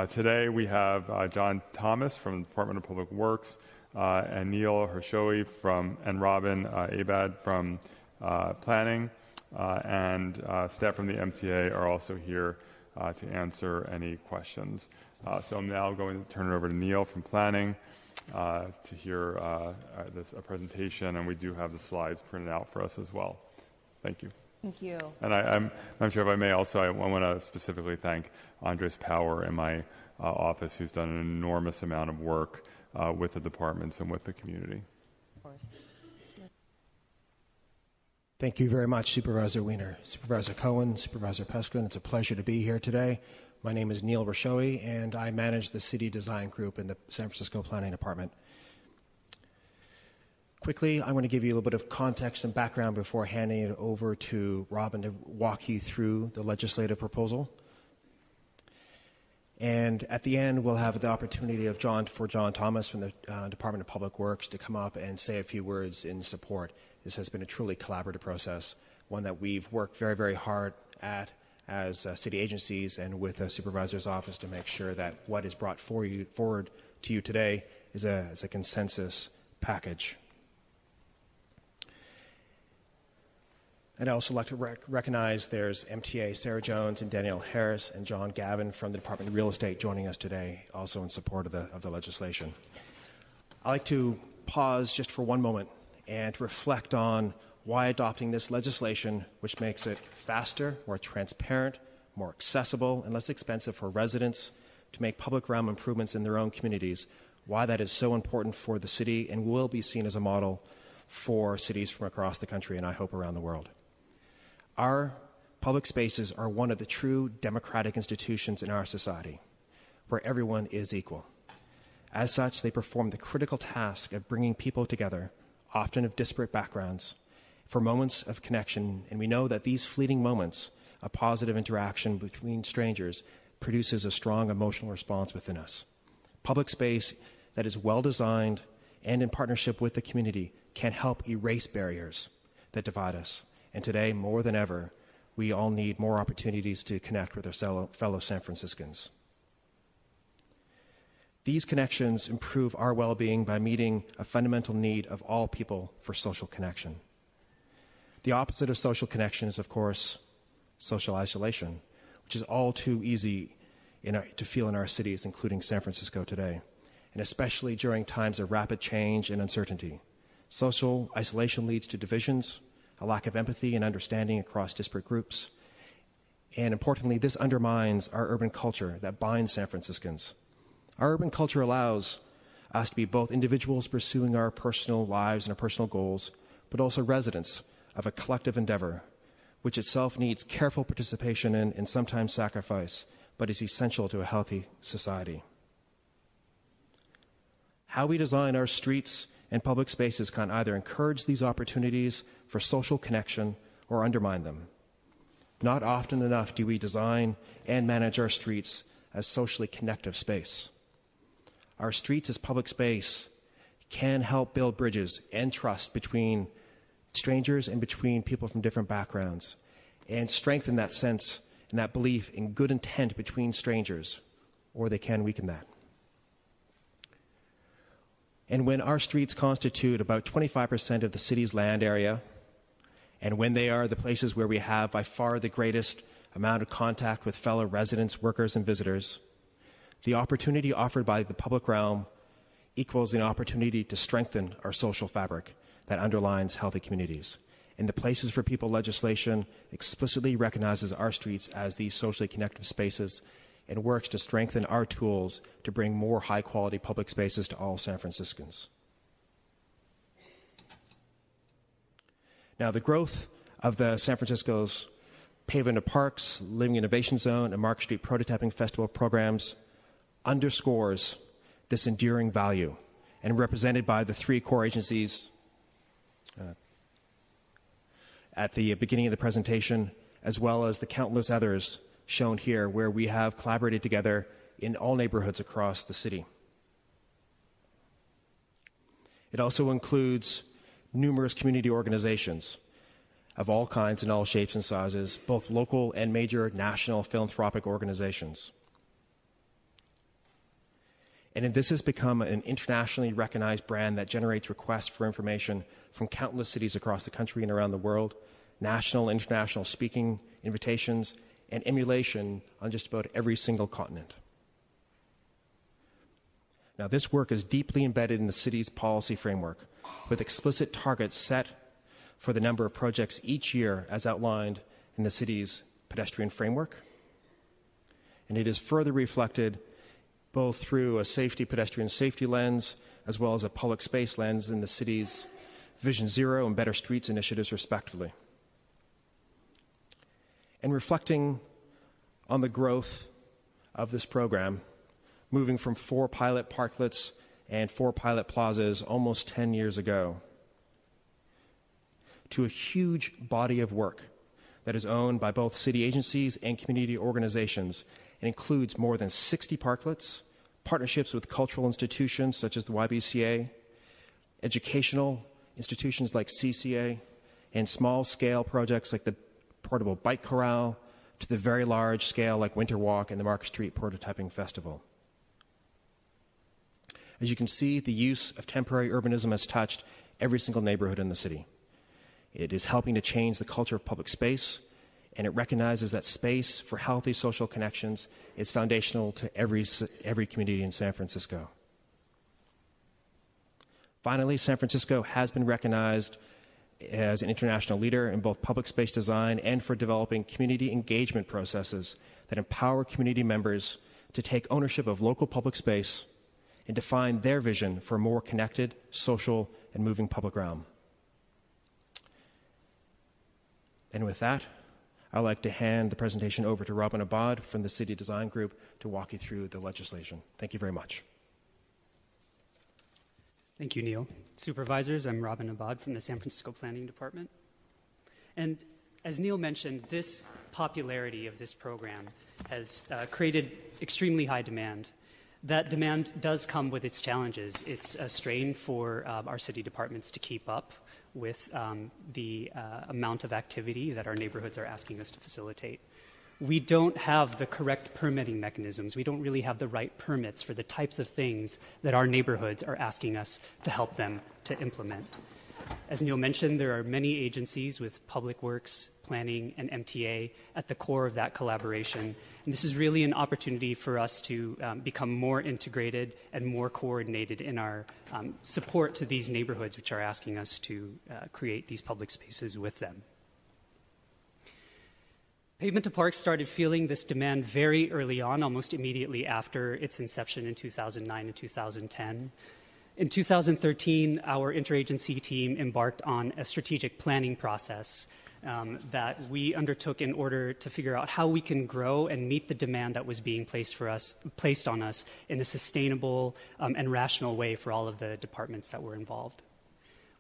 Today we have John Thomas from the Department of Public Works, and Neil Hershoey and Robin Abad from Planning, and staff from the MTA are also here to answer any questions. So I'm now going to turn it over to Neil from Planning to hear a presentation, and we do have the slides printed out for us as well. Thank you. Thank you. And I'm sure if I may also, I want to specifically thank Andres Power in my office, who's done an enormous amount of work with the departments and with the community. Of course. Thank you very much, Supervisor Wiener. Supervisor Cohen, Supervisor Peskin, it's a pleasure to be here today. My name is Neil Rashowi, and I manage the City Design Group in the San Francisco Planning Department. Quickly, I want to give you a little bit of context and background before handing it over to Robin to walk you through the legislative proposal. And at the end, we'll have the opportunity for John Thomas from the Department of Public Works to come up and say a few words in support. This has been a truly collaborative process, one that we've worked very, very hard at as city agencies and with the Supervisor's Office to make sure that what is brought forward to you today is a consensus package. I'd also like to recognize there's MTA Sarah Jones and Danielle Harris and John Gavin from the Department of Real Estate joining us today, also in support of the legislation. I'd like to pause just for one moment and reflect on why adopting this legislation, which makes it faster, more transparent, more accessible, and less expensive for residents to make public realm improvements in their own communities, why that is so important for the city and will be seen as a model for cities from across the country and I hope around the world. Our public spaces are one of the true democratic institutions in our society, where everyone is equal. As such, they perform the critical task of bringing people together, often of disparate backgrounds, for moments of connection, and we know that these fleeting moments of positive interaction between strangers produces a strong emotional response within us. Public space that is well designed and in partnership with the community can help erase barriers that divide us. And today, more than ever, we all need more opportunities to connect with our fellow San Franciscans. These connections improve our well-being by meeting a fundamental need of all people for social connection. The opposite of social connection is, of course, social isolation, which is all too easy to feel in our cities, including San Francisco today, and especially during times of rapid change and uncertainty. Social isolation leads to divisions, a lack of empathy and understanding across disparate groups, and importantly, this undermines our urban culture that binds San Franciscans. Our urban culture allows us to be both individuals pursuing our personal lives and our personal goals, but also residents of a collective endeavor, which itself needs careful participation in and sometimes sacrifice, but is essential to a healthy society. How we design our streets and public spaces can either encourage these opportunities for social connection or undermine them. Not often enough do we design and manage our streets as socially connective space. Our streets as public space can help build bridges and trust between strangers and between people from different backgrounds, and strengthen that sense and that belief in good intent between strangers, or they can weaken that. And when our streets constitute about 25% of the city's land area, and when they are the places where we have by far the greatest amount of contact with fellow residents, workers, and visitors, the opportunity offered by the public realm equals an opportunity to strengthen our social fabric that underlines healthy communities. And the Places for People legislation explicitly recognizes our streets as these socially connective spaces and works to strengthen our tools to bring more high-quality public spaces to all San Franciscans. Now, the growth of the San Francisco's Pavement of Parks, Living Innovation Zone, and Market Street Prototyping Festival programs underscores this enduring value, and represented by the three core agencies at the beginning of the presentation, as well as the countless others shown here where we have collaborated together in all neighborhoods across the city. It also includes numerous community organizations of all kinds and all shapes and sizes, both local and major national philanthropic organizations. And this has become an internationally recognized brand that generates requests for information from countless cities across the country and around the world, national and international speaking invitations, and emulation on just about every single continent. Now, this work is deeply embedded in the city's policy framework, with explicit targets set for the number of projects each year as outlined in the city's pedestrian framework. And it is further reflected both through a pedestrian safety lens as well as a public space lens in the city's Vision Zero and Better Streets initiatives, respectively. And reflecting on the growth of this program, moving from 4 pilot parklets and 4 pilot plazas almost 10 years ago to a huge body of work that is owned by both city agencies and community organizations. It includes more than 60 parklets, partnerships with cultural institutions such as the YBCA, educational institutions like CCA, and small-scale projects like the Portable Bike Corral, to the very large scale like Winter Walk and the Market Street Prototyping Festival. As you can see, the use of temporary urbanism has touched every single neighborhood in the city. It is helping to change the culture of public space, and it recognizes that space for healthy social connections is foundational to every community in San Francisco. Finally, San Francisco has been recognized as an international leader in both public space design and for developing community engagement processes that empower community members to take ownership of local public space and define their vision for a more connected, social, and moving public realm. And with that, I'd like to hand the presentation over to Robin Abad from the City Design Group to walk you through the legislation. Thank you very much. Thank you, Neil. Supervisors, I'm Robin Abad from the San Francisco Planning Department. And as Neil mentioned, this popularity of this program has created extremely high demand. That demand does come with its challenges. It's a strain for our city departments to keep up with the amount of activity that our neighborhoods are asking us to facilitate. We don't have the correct permitting mechanisms. We don't really have the right permits for the types of things that our neighborhoods are asking us to help them to implement. As Neil mentioned, there are many agencies with Public Works, Planning, and MTA at the core of that collaboration. And this is really an opportunity for us to become more integrated and more coordinated in our support to these neighborhoods which are asking us to create these public spaces with them. Pavement to Parks started feeling this demand very early on, almost immediately after its inception in 2009 and 2010. In 2013, our interagency team embarked on a strategic planning process that we undertook in order to figure out how we can grow and meet the demand that was being placed on us in a sustainable and rational way for all of the departments that were involved.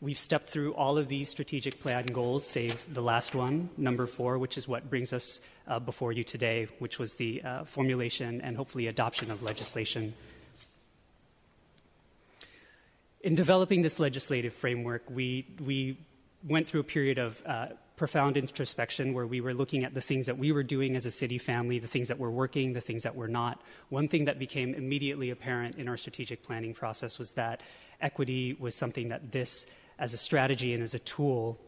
We've stepped through all of these strategic plan goals, save the last one, number 4, which is what brings us before you today, which was the formulation and hopefully adoption of legislation. In developing this legislative framework, we went through a period of profound introspection where we were looking at the things that we were doing as a city family, the things that were working, the things that were not. One thing that became immediately apparent in our strategic planning process was that equity was something that this, as a strategy and as a tool,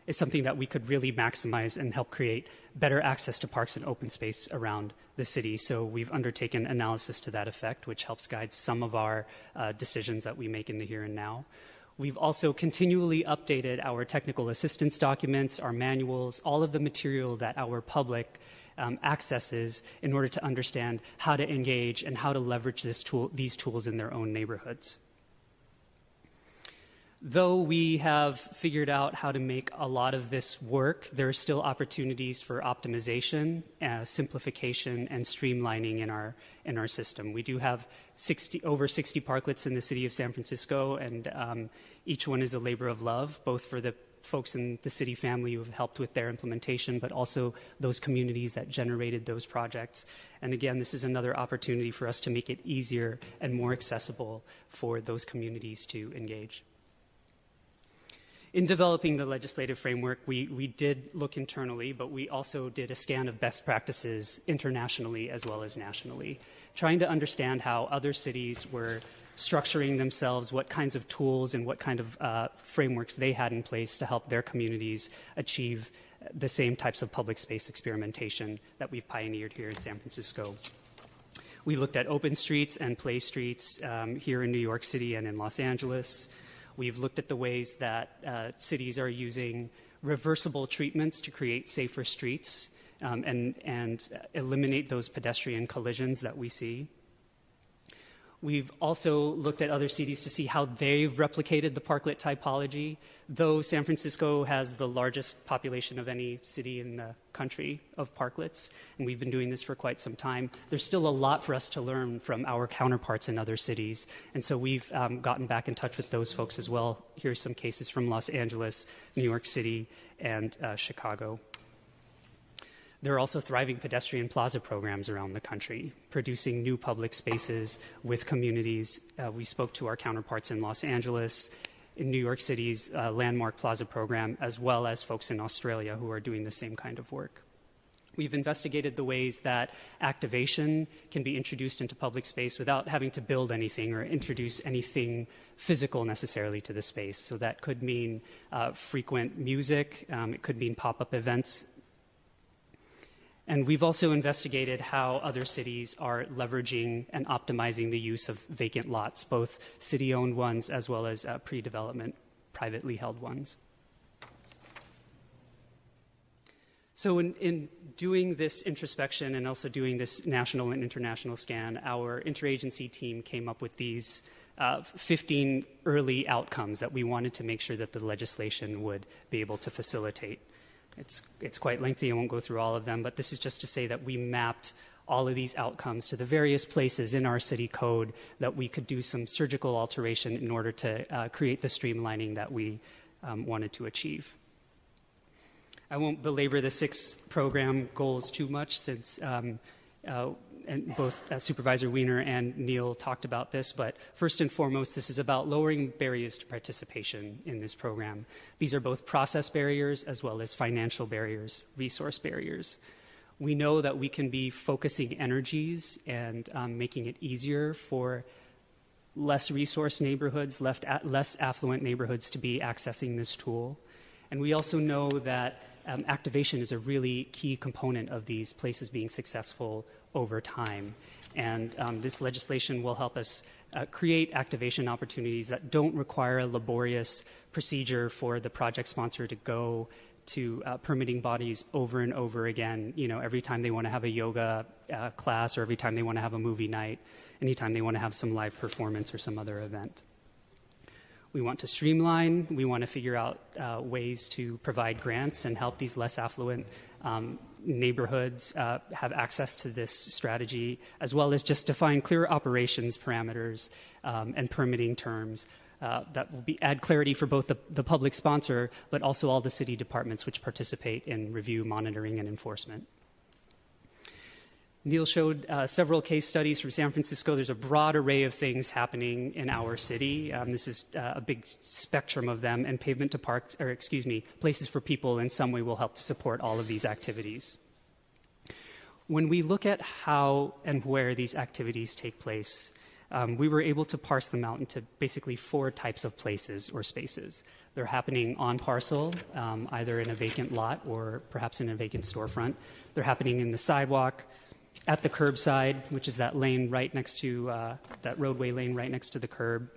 is something that we could really maximize and help create better access to parks and open space around the city. So we've undertaken analysis to that effect, which helps guide some of our decisions that we make in the here and now. We've also continually updated our technical assistance documents, our manuals, all of the material that our public accesses in order to understand how to engage and how to leverage these tools in their own neighborhoods. Though we have figured out how to make a lot of this work, there are still opportunities for optimization, simplification, and streamlining in our system. We do have over 60 parklets in the city of San Francisco, and each one is a labor of love, both for the folks in the city family who have helped with their implementation, but also those communities that generated those projects. And again, this is another opportunity for us to make it easier and more accessible for those communities to engage. In developing the legislative framework, we did look internally, but we also did a scan of best practices internationally as well as nationally, trying to understand how other cities were structuring themselves, what kinds of tools and what kind of frameworks they had in place to help their communities achieve the same types of public space experimentation that we've pioneered here in San Francisco. We looked at open streets and play streets here in New York City and in Los Angeles. We've looked at the ways that cities are using reversible treatments to create safer streets and eliminate those pedestrian collisions that we see. We've also looked at other cities to see how they've replicated the parklet typology. Though San Francisco has the largest population of any city in the country of parklets, and we've been doing this for quite some time, there's still a lot for us to learn from our counterparts in other cities. And so we've gotten back in touch with those folks as well. Here's some cases from Los Angeles, New York City, and Chicago. There are also thriving pedestrian plaza programs around the country, producing new public spaces with communities. We spoke to our counterparts in Los Angeles, in New York City's Landmark Plaza program, as well as folks in Australia who are doing the same kind of work. We've investigated the ways that activation can be introduced into public space without having to build anything or introduce anything physical necessarily to the space. So that could mean frequent music, it could mean pop-up events. And we've also investigated how other cities are leveraging and optimizing the use of vacant lots, both city-owned ones as well as pre-development, privately held ones. So in doing this introspection and also doing this national and international scan, our interagency team came up with these 15 early outcomes that we wanted to make sure that the legislation would be able to facilitate. It's quite lengthy. I won't go through all of them, but this is just to say that we mapped all of these outcomes to the various places in our city code that we could do some surgical alteration in order to create the streamlining that we wanted to achieve. I won't belabor the 6 program goals too much since and both Supervisor Wiener and Neil talked about this, but first and foremost, this is about lowering barriers to participation in this program. These are both process barriers as well as financial barriers, resource barriers. We know that we can be focusing energies and making it easier for less resource neighborhoods, less affluent neighborhoods to be accessing this tool. And we also know that activation is a really key component of these places being successful over time. And this legislation will help us create activation opportunities that don't require a laborious procedure for the project sponsor to go to permitting bodies over and over again, every time they want to have a yoga class or every time they want to have a movie night, anytime they want to have some live performance or some other event. We want to streamline. We want to figure out ways to provide grants and help these less affluent neighborhoods have access to this strategy, as well as just define clear operations parameters and permitting terms that will add clarity for both the public sponsor, but also all the city departments which participate in review, monitoring, and enforcement. Neil showed several case studies from San Francisco. There's a broad array of things happening in our city. This is a big spectrum of them, and Pavement to Parks, Places for People in some way will help to support all of these activities. When we look at how and where these activities take place, we were able to parse them out into basically 4 types of places or spaces. They're happening on parcel, either in a vacant lot or perhaps in a vacant storefront. They're happening in the sidewalk, at the curbside, which is that lane right next to, that roadway lane right next to the curb.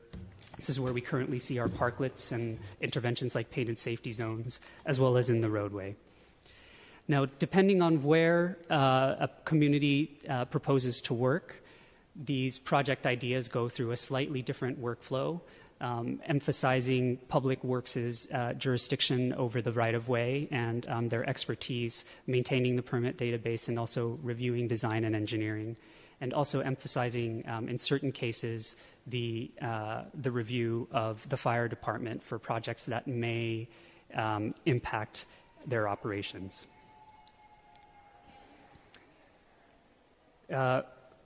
This is where we currently see our parklets and interventions like painted safety zones, as well as in the roadway. Now, depending on where a community proposes to work, these project ideas go through a slightly different workflow, emphasizing Public Works' jurisdiction over the right-of-way and their expertise maintaining the permit database and also reviewing design and engineering, and also emphasizing, in certain cases, the review of the fire department for projects that may impact their operations.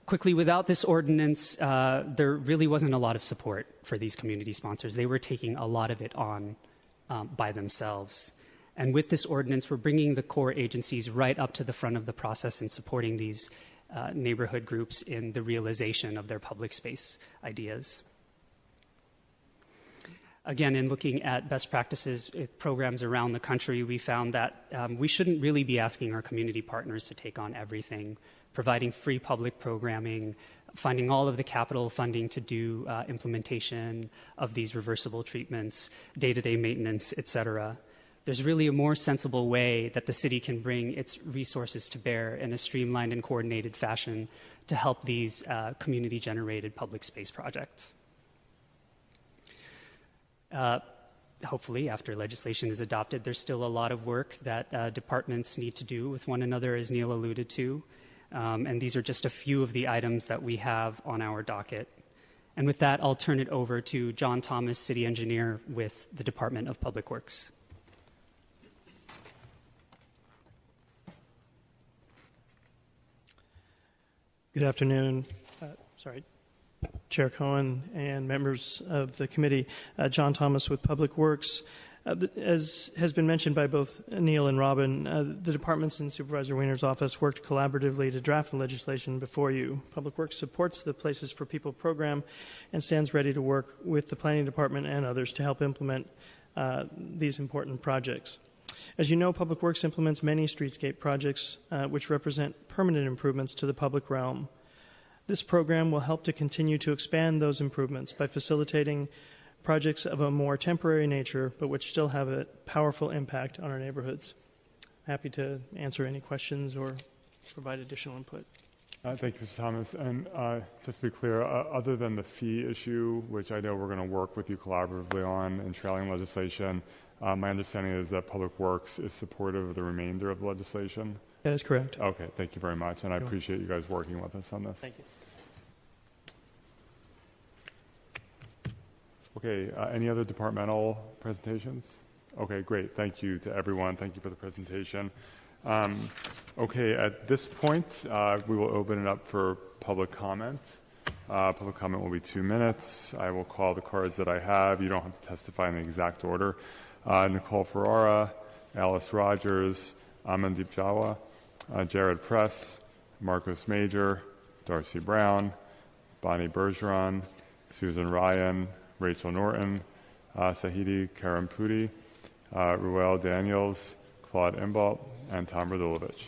Quickly, without this ordinance, there really wasn't a lot of support for these community sponsors. They were taking a lot of it on by themselves. And with this ordinance, we're bringing the core agencies right up to the front of the process and supporting these neighborhood groups in the realization of their public space ideas. Again, in looking at best practices programs around the country, we found that we shouldn't really be asking our community partners to take on everything, providing free public programming, finding all of the capital funding to do implementation of these reversible treatments, day-to-day maintenance, et cetera. There's really a more sensible way that the city can bring its resources to bear in a streamlined and coordinated fashion to help these community-generated public space projects. Hopefully, after legislation is adopted, there's still a lot of work that departments need to do with one another, as Neil alluded to. And these are just a few of the items that we have on our docket. And with that, I'll turn it over to John Thomas, City Engineer with the Department of Public Works. Good afternoon. Chair Cohen and members of the committee. John Thomas with Public Works. As has been mentioned by both Neil and Robin, the departments in Supervisor Weiner's office worked collaboratively to draft the legislation before you. Public Works supports the Places for People program and stands ready to work with the Planning Department and others to help implement these important projects. As you know, Public Works implements many streetscape projects which represent permanent improvements to the public realm. This program will help to continue to expand those improvements by facilitating projects of a more temporary nature, but which still have a powerful impact on our neighborhoods. Happy to answer any questions or provide additional input. Thank you, Mr. Thomas. And just to be clear, other than the fee issue, which I know we're going to work with you collaboratively on in trailing legislation, my understanding is that Public Works is supportive of the remainder of the legislation. That is correct. Okay, thank you very much. And I appreciate you guys working with us on this. Thank you. Okay, any other departmental presentations? Okay, great. Thank you to everyone. Thank you for the presentation. Okay, at this point, we will open it up for public comment. Public comment will be 2 minutes. I will call the cards that I have. You don't have to testify in the exact order. Nicole Ferrara, Alice Rogers, Amandeep Jawa, Jared Press, Marcos Major, Darcy Brown, Bonnie Bergeron, Susan Ryan, Rachel Norton, Sahidi Karampudi, Ruel Daniels, Claude Imbault, and Tom Radulovich.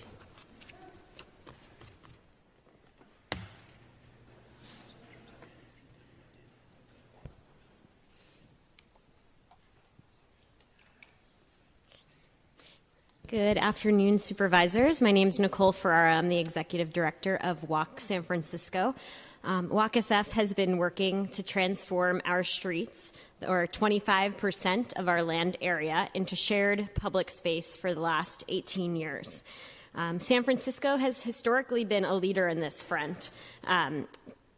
Good afternoon, supervisors. My name is Nicole Ferrara. I'm the executive director of WALK San Francisco. WALK SF has been working to transform our streets, or 25% of our land area, into shared public space for the last 18 years. San Francisco has historically been a leader in this front.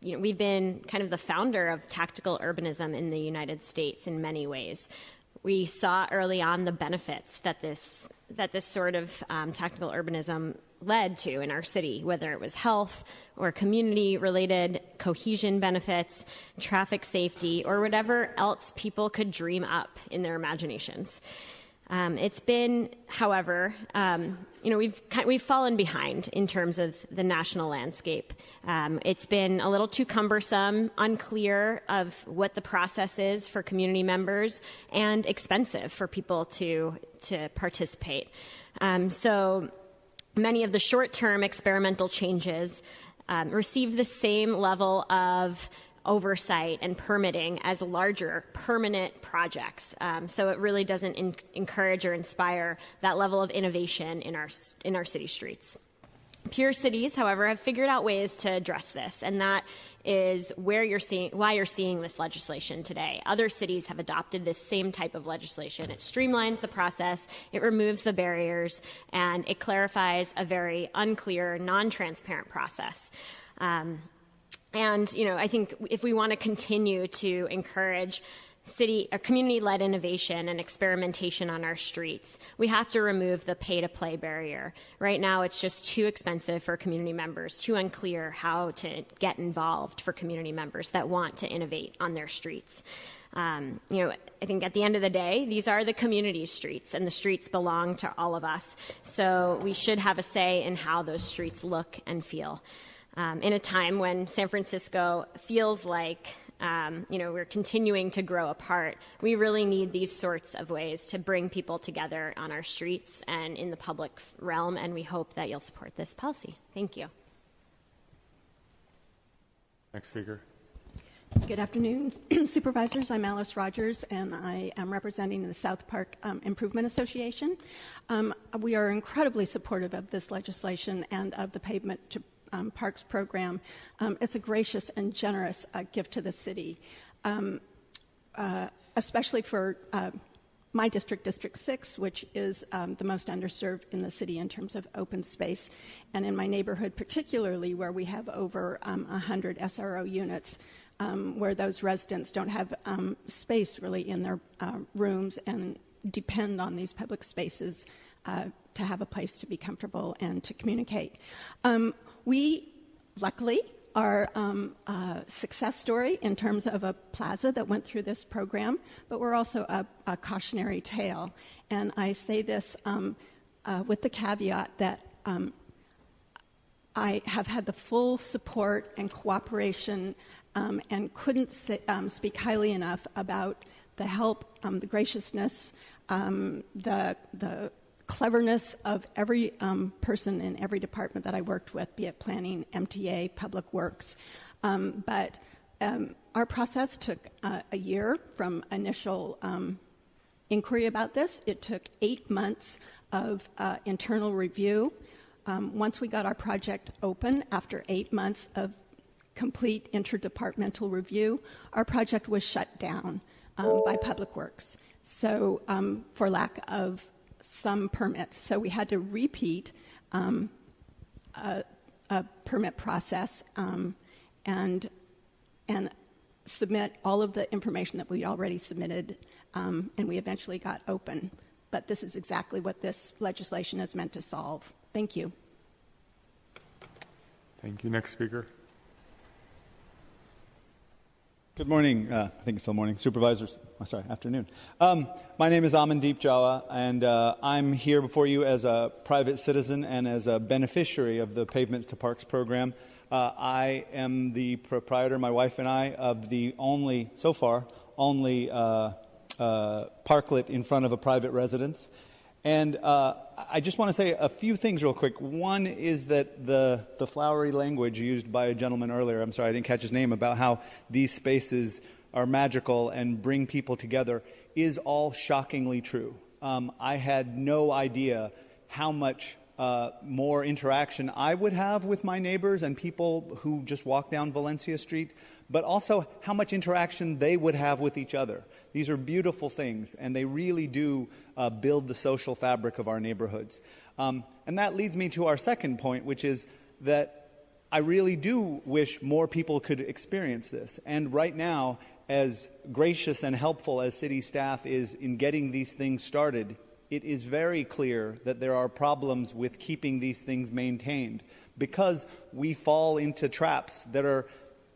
We've been kind of the founder of tactical urbanism in the United States in many ways. We saw early on the benefits that this sort of tactical urbanism led to in our city, whether it was health or community-related cohesion benefits, traffic safety, or whatever else people could dream up in their imaginations. It's been, however, we've fallen behind in terms of the national landscape. It's been a little too cumbersome, unclear of what the process is for community members, and expensive for people to participate. So many of the short-term experimental changes receive the same level of oversight and permitting as larger permanent projects. So it really doesn't encourage or inspire that level of innovation in our city streets. Pure cities, however, have figured out ways to address this, and that is why you're seeing this legislation today. Other cities have adopted this same type of legislation. It streamlines the process, it removes the barriers, and it clarifies a very unclear, non-transparent process. And, I think if we want to continue to encourage community-led innovation and experimentation on our streets, we have to remove the pay-to-play barrier. Right now, it's just too expensive for community members, too unclear how to get involved for community members that want to innovate on their streets. I think at the end of the day, these are the community's streets, and the streets belong to all of us. So we should have a say in how those streets look and feel. In a time when San Francisco feels like We're continuing to grow apart. We really need these sorts of ways to bring people together on our streets and in the public realm, and we hope that you'll support this policy. Thank you. Next speaker. Good afternoon, Supervisors. I'm Alice Rogers, and I am representing the South Park Improvement Association. We are incredibly supportive of this legislation and of the Pavement to Parks program. It's a gracious and generous gift to the city, especially for my district, District 6, which is the most underserved in the city in terms of open space, and in my neighborhood particularly, where we have over 100 SRO units, where those residents don't have space really in their rooms and depend on these public spaces to have a place to be comfortable and to communicate. We, luckily, are a success story in terms of a plaza that went through this program, but we're also a cautionary tale. And I say this with the caveat that I have had the full support and cooperation and couldn't speak highly enough about the help, the graciousness, the cleverness of every person in every department that I worked with, be it planning, MTA, Public Works. But our process took a year from initial inquiry about this. It took 8 months of internal review. Once we got our project open, after 8 months of complete interdepartmental review, our project was shut down by Public Works, so for lack of some permit. So we had to repeat a permit process and submit all of the information that we already submitted, and we eventually got open. But this is exactly what this legislation is meant to solve. Thank you. Thank you. Next speaker. Good morning. I think it's still morning. Supervisors. Afternoon. My name is Amandeep Jawa, and I'm here before you as a private citizen and as a beneficiary of the Pavement to Parks program. I am the proprietor, my wife and I, of the only parklet in front of a private residence. And I just want to say a few things real quick. One is that the flowery language used by a gentleman earlier, I'm sorry I didn't catch his name, about how these spaces are magical and bring people together is all shockingly true. I had no idea how much more interaction I would have with my neighbors and people who just walk down Valencia Street, but also how much interaction they would have with each other. These are beautiful things, and they really do build the social fabric of our neighborhoods. And that leads me to our second point, which is that I really do wish more people could experience this. And right now, as gracious and helpful as city staff is in getting these things started, it is very clear that there are problems with keeping these things maintained because we fall into traps that are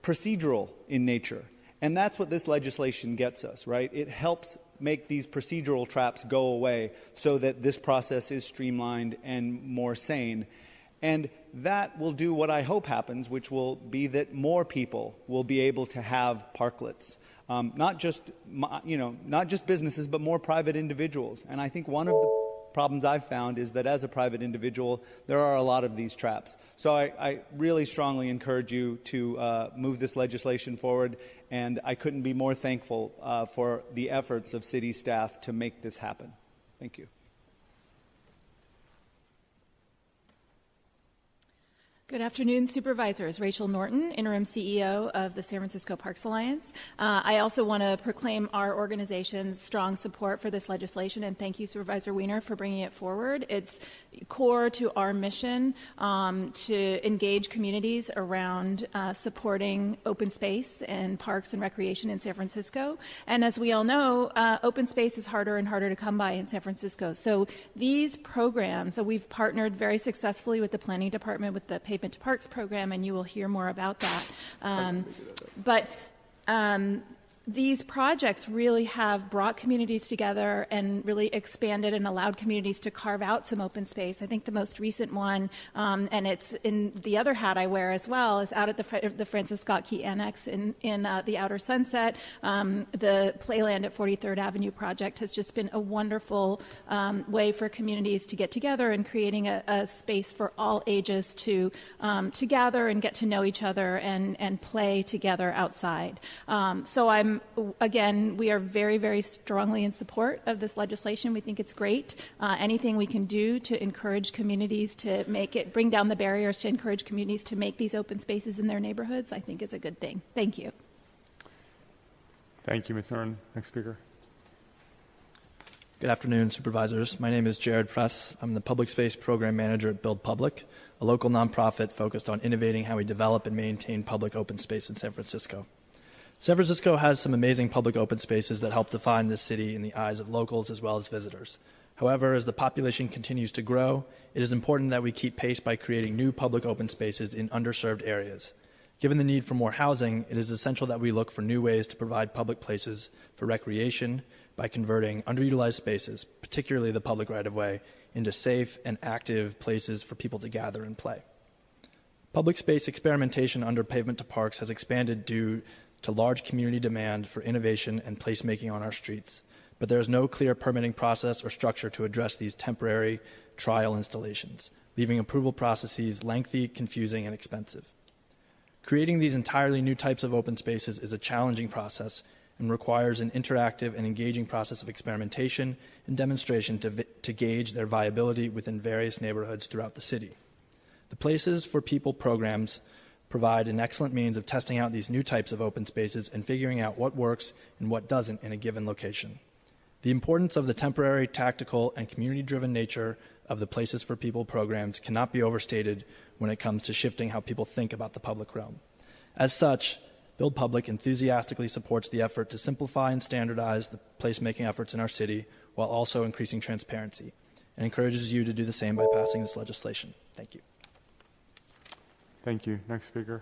procedural in nature. And that's what this legislation gets us, right? It helps make these procedural traps go away so that this process is streamlined and more sane. And that will do what I hope happens, which will be that more people will be able to have parklets. Not just businesses, but more private individuals. And I think one of the problems I've found is that as a private individual, there are a lot of these traps. So I really strongly encourage you to move this legislation forward, and I couldn't be more thankful for the efforts of city staff to make this happen. Thank you. Good afternoon, Supervisors. Rachel Norton, Interim CEO of the San Francisco Parks Alliance. I also want to proclaim our organization's strong support for this legislation, and thank you, Supervisor Wiener, for bringing it forward. It's core to our mission to engage communities around supporting open space and parks and recreation in San Francisco. And as we all know, open space is harder and harder to come by in San Francisco. So these programs, so we've partnered very successfully with the Planning Department, with the Pavement to Parks program, and you will hear more about that. these projects really have brought communities together and really expanded and allowed communities to carve out some open space. I think the most recent one, and it's in the other hat I wear as well, is out at the Francis Scott Key Annex in the Outer Sunset. The Playland at 43rd Avenue project has just been a wonderful way for communities to get together and creating a space for all ages to gather and get to know each other and play together outside. So we are very, very strongly in support of this legislation. We think it's great. Anything we can do to encourage communities to bring down the barriers to encourage communities to make these open spaces in their neighborhoods, I think is a good thing. Thank you. Thank you, Ms. Norton. Next speaker. Good afternoon, supervisors. My name is Jared Press. I'm the Public Space Program Manager at Build Public, a local nonprofit focused on innovating how we develop and maintain public open space in San Francisco. San Francisco has some amazing public open spaces that help define this city in the eyes of locals as well as visitors. However, as the population continues to grow, it is important that we keep pace by creating new public open spaces in underserved areas. Given the need for more housing, it is essential that we look for new ways to provide public places for recreation by converting underutilized spaces, particularly the public right-of-way, into safe and active places for people to gather and play. Public space experimentation under Pavement to Parks has expanded due to large community demand for innovation and placemaking on our streets, but there is no clear permitting process or structure to address these temporary trial installations, leaving approval processes lengthy, confusing, and expensive. Creating these entirely new types of open spaces is a challenging process and requires an interactive and engaging process of experimentation and demonstration to gauge their viability within various neighborhoods throughout the city. The Places for People programs provide an excellent means of testing out these new types of open spaces and figuring out what works and what doesn't in a given location. The importance of the temporary, tactical, and community-driven nature of the Places for People programs cannot be overstated when it comes to shifting how people think about the public realm. As such, Build Public enthusiastically supports the effort to simplify and standardize the placemaking efforts in our city while also increasing transparency, and encourages you to do the same by passing this legislation. Thank you. Thank you. Next speaker.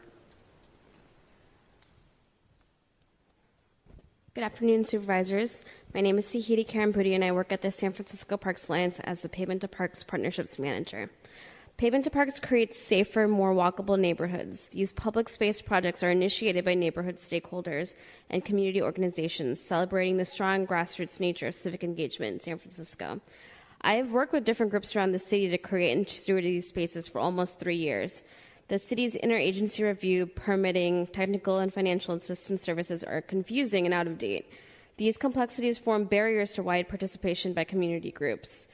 Good afternoon, supervisors. My name is Sihiti Karampudi, and I work at the San Francisco Parks Alliance as the Pavement to Parks Partnerships Manager. Pavement to Parks creates safer, more walkable neighborhoods. These public space projects are initiated by neighborhood stakeholders and community organizations, celebrating the strong grassroots nature of civic engagement in San Francisco. I have worked with different groups around the city to create and steward these spaces for almost 3 years. The city's interagency review, permitting, technical and financial assistance services are confusing and out of date. These complexities form barriers to wide participation by community groups.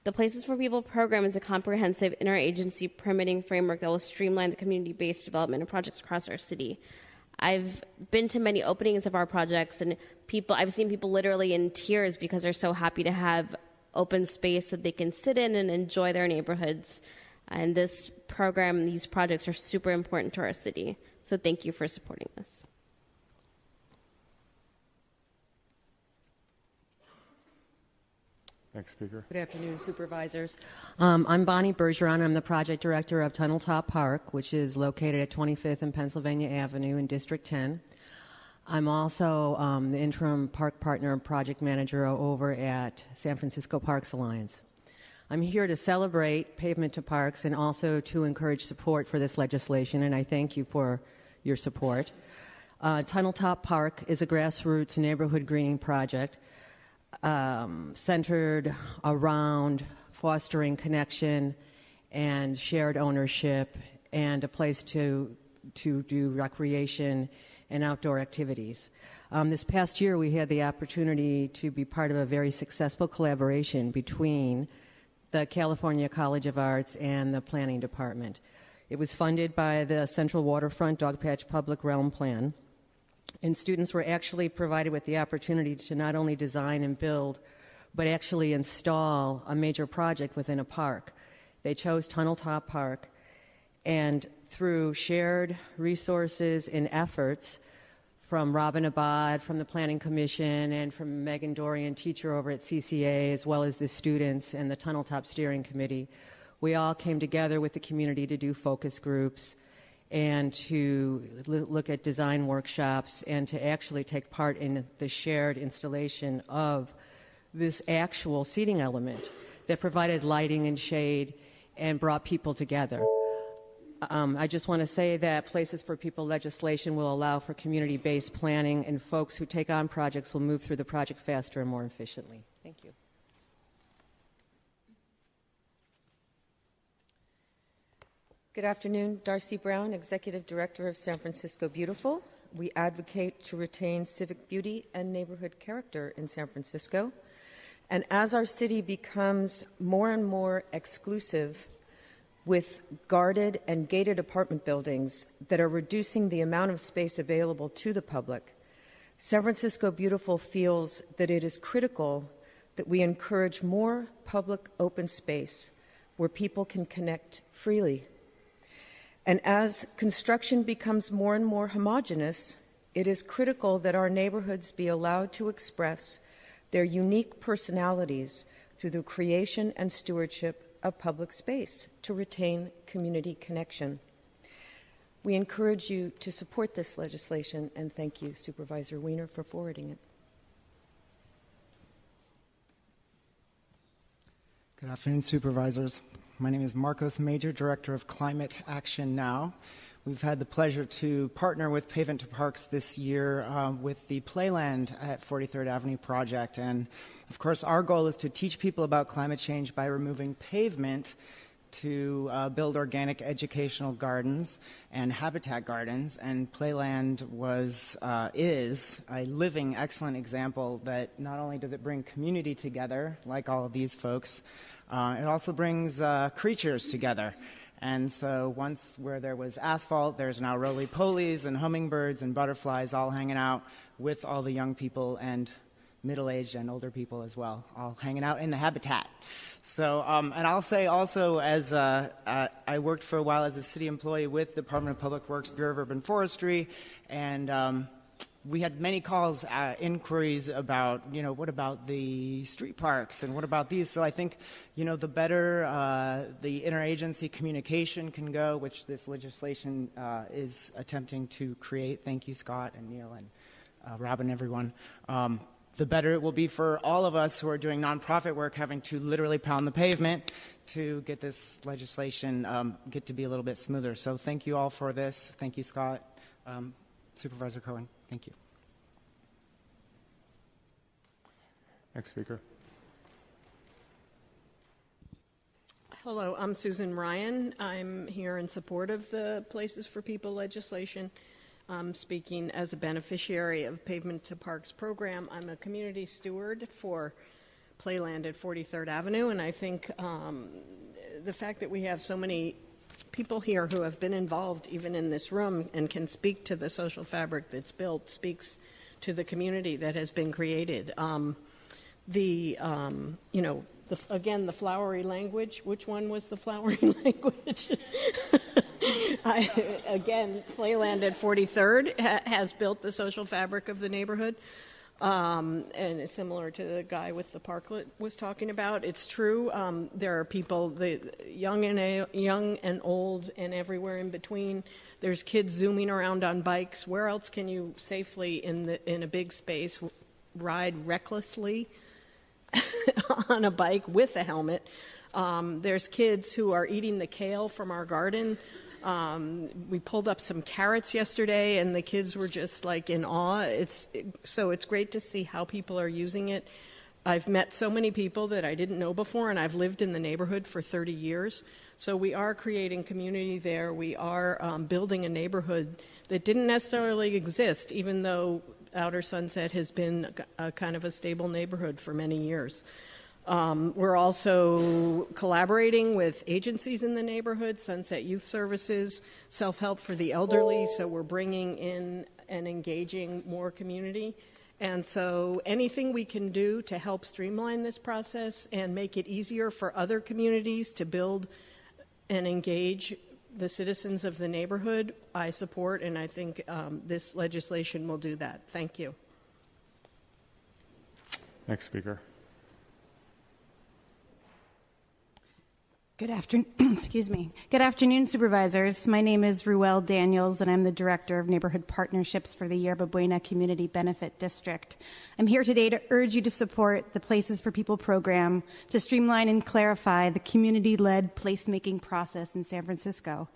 The Places for People program is a comprehensive interagency permitting framework that will streamline the community-based development of projects across our city. I've been to many openings of our projects, and I've seen people literally in tears because they're so happy to have open space that they can sit in and enjoy their neighborhoods. And this program, these projects are super important to our city. So thank you for supporting this. Next speaker. Good afternoon, supervisors. I'm Bonnie Bergeron. I'm the project director of Tunnel Top Park, which is located at 25th and Pennsylvania Avenue in District 10. I'm also the interim park partner and project manager over at San Francisco Parks Alliance. I'm here to celebrate Pavement to Parks and also to encourage support for this legislation, and I thank you for your support. Tunnel Top Park is a grassroots neighborhood greening project centered around fostering connection and shared ownership and a place to do recreation and outdoor activities. This past year, we had the opportunity to be part of a very successful collaboration between the California College of Arts and the Planning Department. It was funded by the Central Waterfront Dogpatch Public Realm Plan, and students were actually provided with the opportunity to not only design and build, but actually install a major project within a park. They chose Tunnel Top Park, and through shared resources and efforts from Robin Abad, from the Planning Commission, and from Megan Dorian, teacher over at CCA, as well as the students and the Tunnel Top Steering Committee, we all came together with the community to do focus groups and to look at design workshops and to actually take part in the shared installation of this actual seating element that provided lighting and shade and brought people together. I just want to say that Places for People legislation will allow for community-based planning, and folks who take on projects will move through the project faster and more efficiently. Thank you. Good afternoon. Darcy Brown, Executive Director of San Francisco Beautiful. We advocate to retain civic beauty and neighborhood character in San Francisco. And as our city becomes more and more exclusive with guarded and gated apartment buildings that are reducing the amount of space available to the public, San Francisco Beautiful feels that it is critical that we encourage more public open space where people can connect freely. And as construction becomes more and more homogeneous, it is critical that our neighborhoods be allowed to express their unique personalities through the creation and stewardship of public space to retain community connection. We encourage you to support this legislation, and thank you, Supervisor Wiener, for forwarding it. Good afternoon, Supervisors. My name is Marcos Major, Director of Climate Action Now. We've had the pleasure to partner with Pavement to Parks this year with the Playland at 43rd Avenue project. And of course, our goal is to teach people about climate change by removing pavement to build organic educational gardens and habitat gardens. And Playland is a living, excellent example that not only does it bring community together, like all of these folks, it also brings creatures together. And so once where there was asphalt, there's now roly-polies and hummingbirds and butterflies all hanging out with all the young people and middle-aged and older people as well, all hanging out in the habitat. So, and I'll say also, as I worked for a while as a city employee with the Department of Public Works, Bureau of Urban Forestry, and we had many calls, inquiries about, what about the street parks and what about these? So I think, the better the interagency communication can go, which this legislation is attempting to create. Thank you, Scott and Neil and Robin, everyone. The better it will be for all of us who are doing nonprofit work, having to literally pound the pavement to get this legislation get to be a little bit smoother. So thank you all for this. Thank you, Scott. Supervisor Cohen, thank you. Next speaker. Hello, I'm Susan Ryan. I'm here in support of the Places for People legislation. I'm speaking as a beneficiary of Pavement to Parks program. I'm a community steward for Playland at 43rd Avenue, and I think the fact that we have so many people here who have been involved even in this room and can speak to the social fabric that's built speaks to the community that has been created. Again, the flowery language. Which one was the flowery language? Again, Playland at 43rd has built the social fabric of the neighborhood. And it's similar to the guy with the parklet was talking about. It's true. There are people, young and old, and everywhere in between. There's kids zooming around on bikes. Where else can you safely, in a big space, ride recklessly on a bike with a helmet? There's kids who are eating the kale from our garden. We pulled up some carrots yesterday, and the kids were just like in awe. So it's great to see how people are using it. I've met so many people that I didn't know before, and I've lived in the neighborhood for 30 years. So we are creating community there. We are building a neighborhood that didn't necessarily exist, even though Outer Sunset has been a kind of a stable neighborhood for many years. We're also collaborating with agencies in the neighborhood, Sunset Youth Services, Self-Help for the Elderly, so we're bringing in and engaging more community. And so anything we can do to help streamline this process and make it easier for other communities to build and engage the citizens of the neighborhood, I support, and I think this legislation will do that. Thank you. Next speaker. Good afternoon. Excuse me. Good afternoon, supervisors. My name is Ruel Daniels, and I'm the Director of Neighborhood Partnerships for the Yerba Buena Community Benefit District. I'm here today to urge you to support the Places for People program to streamline and clarify the community-led placemaking process in San Francisco.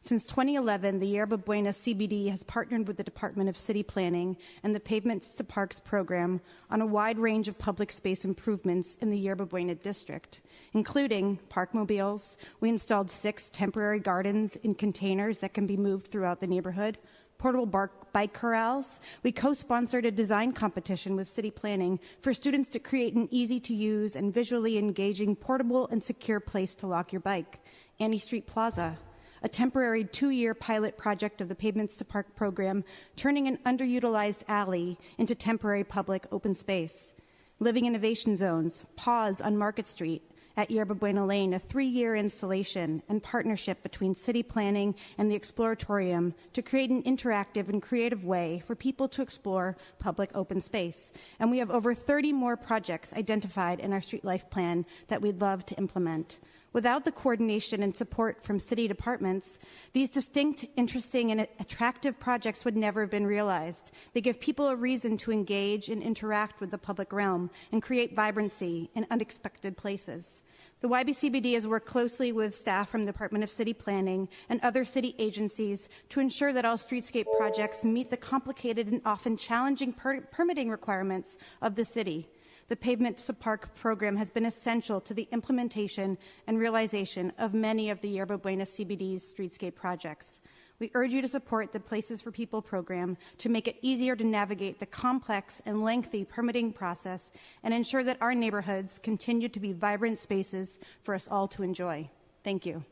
Since 2011, the Yerba Buena CBD has partnered with the Department of City Planning and the Pavements to Parks program on a wide range of public space improvements in the Yerba Buena district, including parkmobiles. We installed 6 temporary gardens in containers that can be moved throughout the neighborhood, portable bike corrals. We co-sponsored a design competition with City Planning for students to create an easy-to-use and visually engaging portable and secure place to lock your bike, Annie Street Plaza, a temporary 2-year pilot project of the Pavements to Park program, turning an underutilized alley into temporary public open space. Living Innovation Zones, Pause on Market Street at Yerba Buena Lane, a 3-year installation and partnership between City Planning and the Exploratorium to create an interactive and creative way for people to explore public open space. And we have over 30 more projects identified in our Street Life Plan that we'd love to implement. Without the coordination and support from city departments, these distinct, interesting, and attractive projects would never have been realized. They give people a reason to engage and interact with the public realm and create vibrancy in unexpected places. The YBCBD has worked closely with staff from the Department of City Planning and other city agencies to ensure that all streetscape projects meet the complicated and often challenging permitting requirements of the city. The Pavement to Park program has been essential to the implementation and realization of many of the Yerba Buena CBD's streetscape projects. We urge you to support the Places for People program to make it easier to navigate the complex and lengthy permitting process and ensure that our neighborhoods continue to be vibrant spaces for us all to enjoy. Thank you.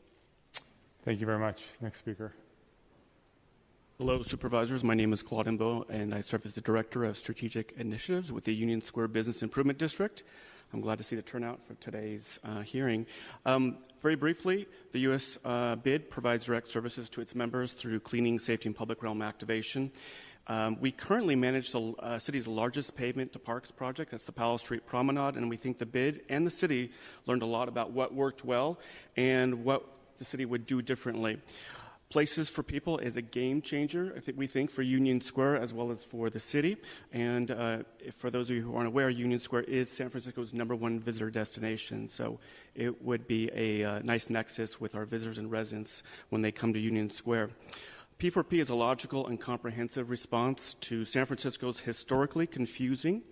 Thank you very much. Next speaker. Hello, supervisors. My name is Claude Imbo, and I serve as the Director of Strategic Initiatives with the Union Square Business Improvement District. I'm glad to see the turnout for today's hearing. Very briefly, the U.S. BID provides direct services to its members through cleaning, safety, and public realm activation. We currently manage the city's largest pavement to parks project. That's the Powell Street Promenade, and we think the BID and the city learned a lot about what worked well and what the city would do differently. Places for People is a game changer, we think, for Union Square as well as for the city. And for those of you who aren't aware, Union Square is San Francisco's #1 visitor destination. So it would be a nice nexus with our visitors and residents when they come to Union Square. P4P is a logical and comprehensive response to San Francisco's historically confusing,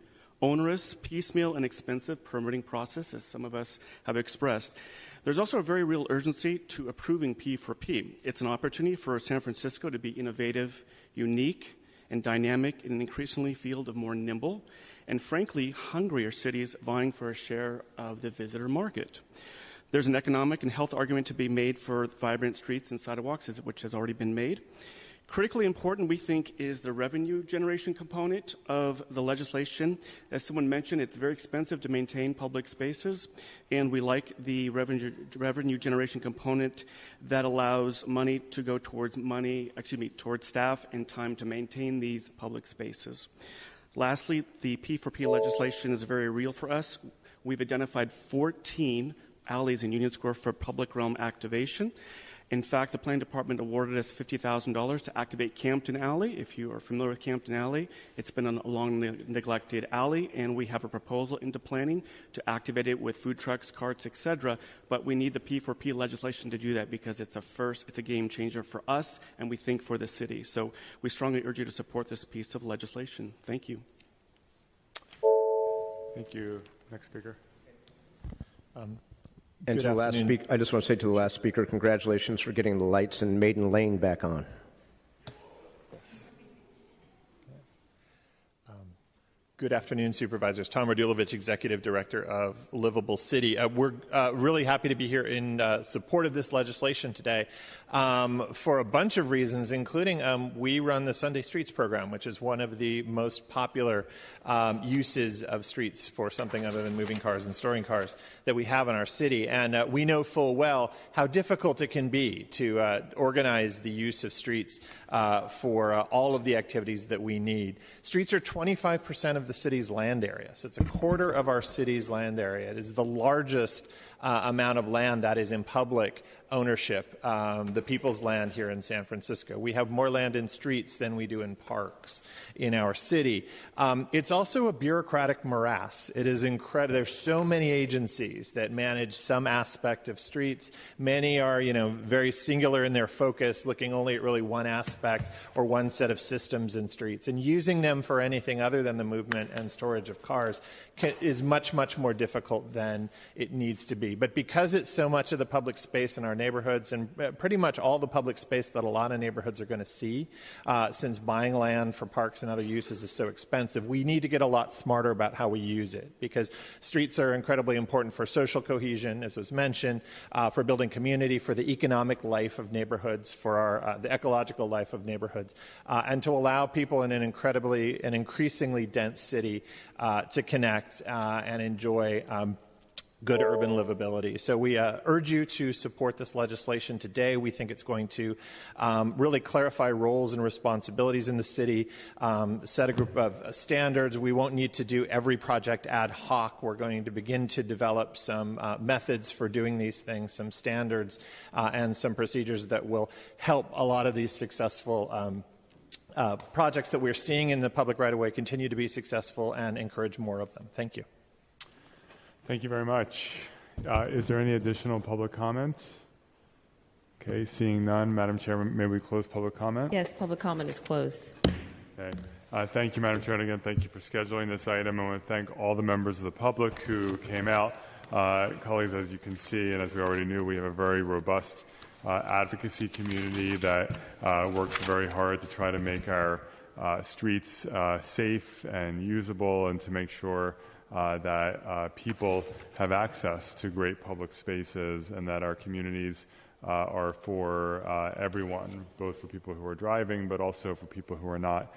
onerous, piecemeal, and expensive permitting process, as some of us have expressed. There's also a very real urgency to approving P4P. It's an opportunity for San Francisco to be innovative, unique, and dynamic in an increasingly field of more nimble and, frankly, hungrier cities vying for a share of the visitor market. There's an economic and health argument to be made for vibrant streets and sidewalks, which has already been made. Critically important, we think, is the revenue generation component of the legislation. As someone mentioned, it's very expensive to maintain public spaces, and we like the revenue generation component that allows money to go towards towards staff and time to maintain these public spaces. Lastly, the P4P legislation is very real for us. We've identified 14 alleys in Union Square for public realm activation. In fact, the planning department awarded us $50,000 to activate Campton Alley. If you are familiar with Campton Alley, it's been a long neglected alley, and we have a proposal into planning to activate it with food trucks, carts, etc. But we need the P4P legislation to do that because it's a game changer for us, and we think for the city. So we strongly urge you to support this piece of legislation. Thank you. Thank you. Next speaker. And to the last speaker, I just want to say to the last speaker, congratulations for getting the lights in Maiden Lane back on. Good afternoon, supervisors. Tom Radulovich, Executive Director of Livable City. We're really happy to be here in support of this legislation today for a bunch of reasons, including we run the Sunday Streets program, which is one of the most popular uses of streets for something other than moving cars and storing cars that we have in our city. And we know full well how difficult it can be to organize the use of streets for all of the activities that we need. Streets are 25% of the the city's land area. So it's a quarter of our city's land area. It is the largest amount of land that is in public ownership, the people's land here in San Francisco. We have more land in streets than we do in parks in our city. It's also a bureaucratic morass. It is incredible. There's so many agencies that manage some aspect of streets. Many are, very singular in their focus, looking only at really one aspect or one set of systems in streets. And using them for anything other than the movement and storage of cars is much, much more difficult than it needs to be. But because it's so much of the public space in our neighborhoods and pretty much all the public space that a lot of neighborhoods are going to see, since buying land for parks and other uses is so expensive, we need to get a lot smarter about how we use it, because streets are incredibly important for social cohesion, as was mentioned, for building community, for the economic life of neighborhoods, for the ecological life of neighborhoods, and to allow people in an increasingly dense city to connect and enjoy good urban livability. So we urge you to support this legislation today. We think it's going to really clarify roles and responsibilities in the city, set a group of standards. We won't need to do every project ad hoc. We're going to begin to develop some methods for doing these things, some standards and some procedures that will help a lot of these successful projects that we're seeing in the public right-of-way continue to be successful and encourage more of them. Thank you. Thank you very much. Is there any additional public comment? Okay, seeing none, Madam Chair, may we close public comment? Yes, public comment is closed. Okay. Thank you, Madam Chair, and again, thank you for scheduling this item. I want to thank all the members of the public who came out. Colleagues, as you can see, and as we already knew, we have a very robust advocacy community that works very hard to try to make our streets safe and usable, and to make sure that people have access to great public spaces, and that our communities are for everyone, both for people who are driving, but also for people who are not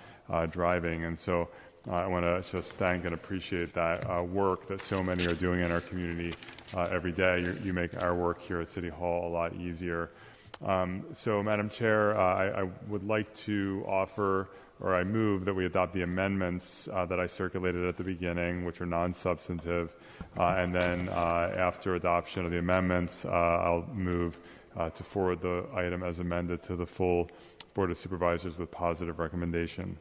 driving. And so I want to just thank and appreciate that work that so many are doing in our community every day. You make our work here at City Hall a lot easier. So, Madam Chair, I would like to offer, or I move that we adopt the amendments that I circulated at the beginning, which are non-substantive, and then after adoption of the amendments, I'll move to forward the item as amended to the full Board of Supervisors with positive recommendation.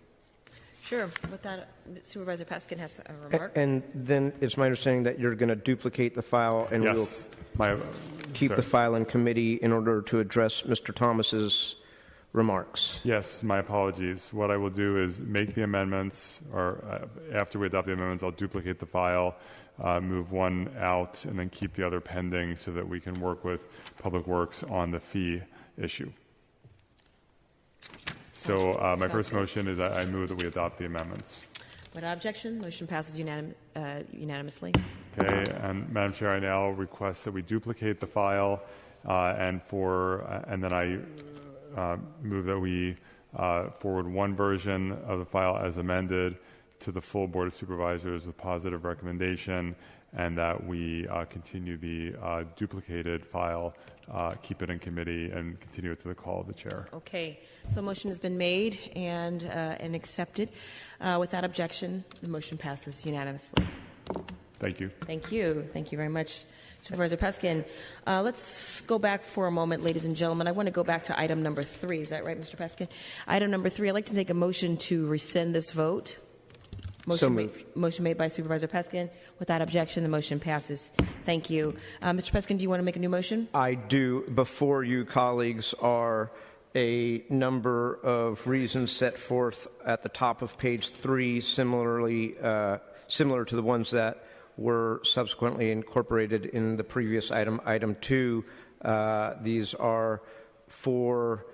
Sure. With that, Supervisor Peskin has a remark. And then it's my understanding that you're going to duplicate the file, and yes. we'll keep the file in committee in order to address Mr. Thomas's remarks. Yes, my apologies. What I will do is make the amendments, or after we adopt the amendments, I'll duplicate the file, move one out, and then keep the other pending so that we can work with Public Works on the fee issue. So my first motion is that I move that we adopt the amendments. Without objection, motion passes unanimously. Okay, and Madam Chair, I now request that we duplicate the file, and then I move that we forward one version of the file as amended to the full Board of Supervisors with positive recommendation, and that we continue the duplicated file, keep it in committee, and continue it to the call of the chair. Okay. So a motion has been made and accepted. Without objection, the motion passes unanimously. Thank you. Thank you. Thank you very much, Supervisor Peskin. Let's go back for a moment, ladies and gentlemen. I want to go back to item number 3. Is that right, Mr. Peskin? Item number 3, I'd like to take a motion to rescind this vote. Motion made by Supervisor Peskin. Without objection, the motion passes. Thank you. Mr. Peskin, do you want to make a new motion? I do. Before you, colleagues, are a number of reasons set forth at the top of page 3, similar to the ones that were subsequently incorporated in the previous item, item 2. These are 4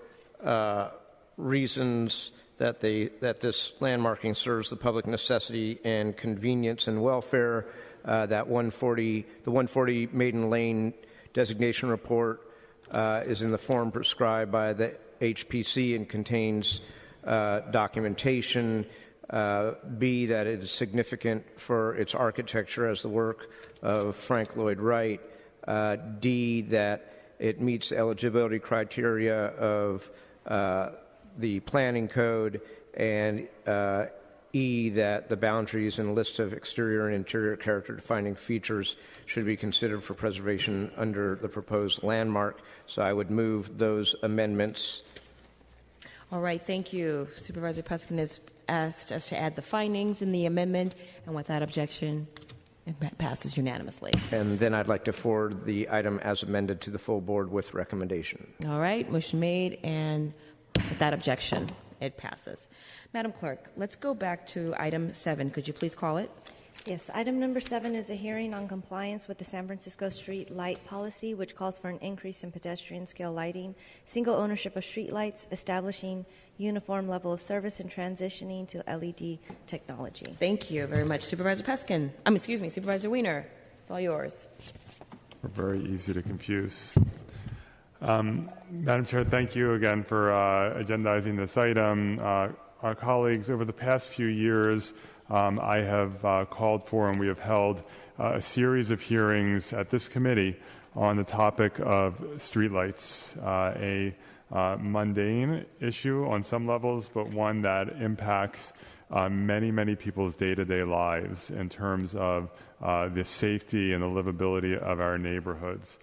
reasons that this landmarking serves the public necessity and convenience and welfare. The 140 Maiden Lane designation report is in the form prescribed by the HPC and contains documentation. B, that it is significant for its architecture as the work of Frank Lloyd Wright. D, that it meets the eligibility criteria of the planning code, and E, that the boundaries and list of exterior and interior character defining features should be considered for preservation under the proposed landmark. So I would move those amendments. All right, thank you. Supervisor Peskin has asked us to add the findings in the amendment, and without objection, it passes unanimously. And then I'd like to forward the item as amended to the full board with recommendation. All right, motion made, and without objection, it passes. Madam Clerk, let's go back to item 7. Could you please call it? Yes, item number 7 is a hearing on compliance with the San Francisco street light policy, which calls for an increase in pedestrian scale lighting, single ownership of street lights, establishing uniform level of service, and transitioning to LED technology. Thank you very much, Supervisor Peskin. Supervisor Wiener. It's all yours. We're very easy to confuse. Madam Chair, thank you again for agendizing this item. Our colleagues, over the past few years, I have called for and we have held a series of hearings at this committee on the topic of streetlights, a mundane issue on some levels, but one that impacts many, many people's day-to-day lives in terms of the safety and the livability of our neighborhoods.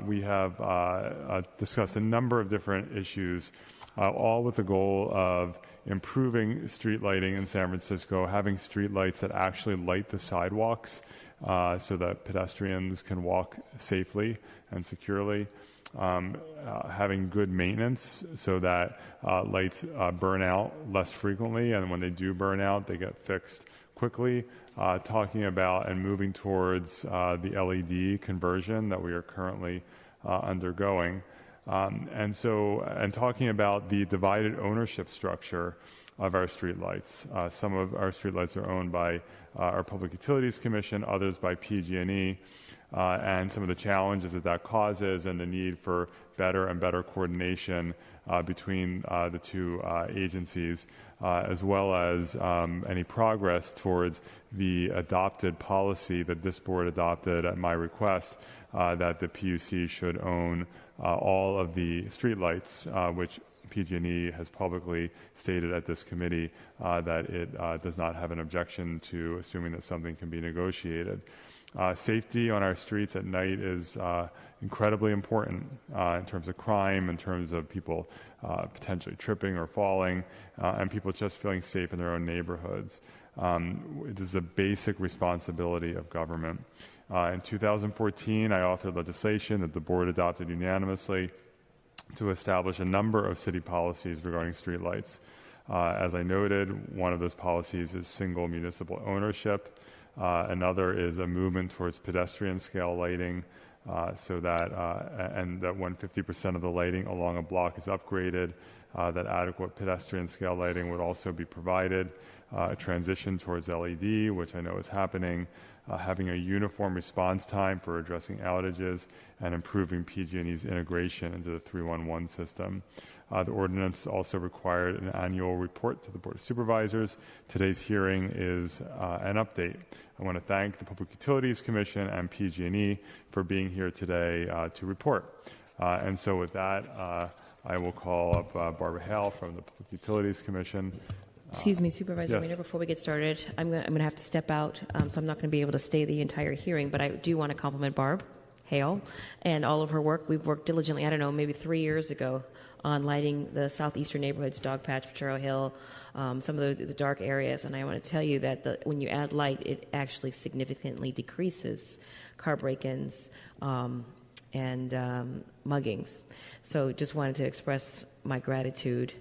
We have discussed a number of different issues, all with the goal of improving street lighting in San Francisco, having street lights that actually light the sidewalks so that pedestrians can walk safely and securely, having good maintenance so that lights burn out less frequently, and when they do burn out, they get fixed quickly, talking about and moving towards the LED conversion that we are currently undergoing. And talking about the divided ownership structure of our streetlights. Some of our streetlights are owned by our Public Utilities Commission, others by PG&E, and some of the challenges that causes and the need for better and better coordination between the two agencies, as well as any progress towards the adopted policy that this board adopted at my request, that the PUC should own all of the streetlights, which PG&E has publicly stated at this committee that it does not have an objection to, assuming that something can be negotiated. Safety on our streets at night is incredibly important in terms of crime, in terms of people potentially tripping or falling, and people just feeling safe in their own neighborhoods. It is a basic responsibility of government. In 2014, I authored legislation that the board adopted unanimously to establish a number of city policies regarding streetlights. As I noted, one of those policies is single municipal ownership. Another is a movement towards pedestrian scale lighting, so that and that when 50% of the lighting along a block is upgraded, that adequate pedestrian scale lighting would also be provided. A transition towards LED, which I know is happening, having a uniform response time for addressing outages, and improving PG&E's integration into the 311 system. The ordinance also required an annual report to the Board of Supervisors. Today's hearing is an update. I want to thank the Public Utilities Commission and PG&E for being here today to report. And so with that, I will call up Barbara Hale from the Public Utilities Commission. Excuse me, Supervisor yes. Wiener, before we get started, I'm going to have to step out, so I'm not going to be able to stay the entire hearing, but I do want to compliment Barb Hale and all of her work. We've worked diligently, maybe 3 years ago, on lighting the southeastern neighborhoods, Dogpatch, Potrero Hill, some of the dark areas, and I want to tell you that when you add light, it actually significantly decreases car break-ins and muggings. So just wanted to express my gratitude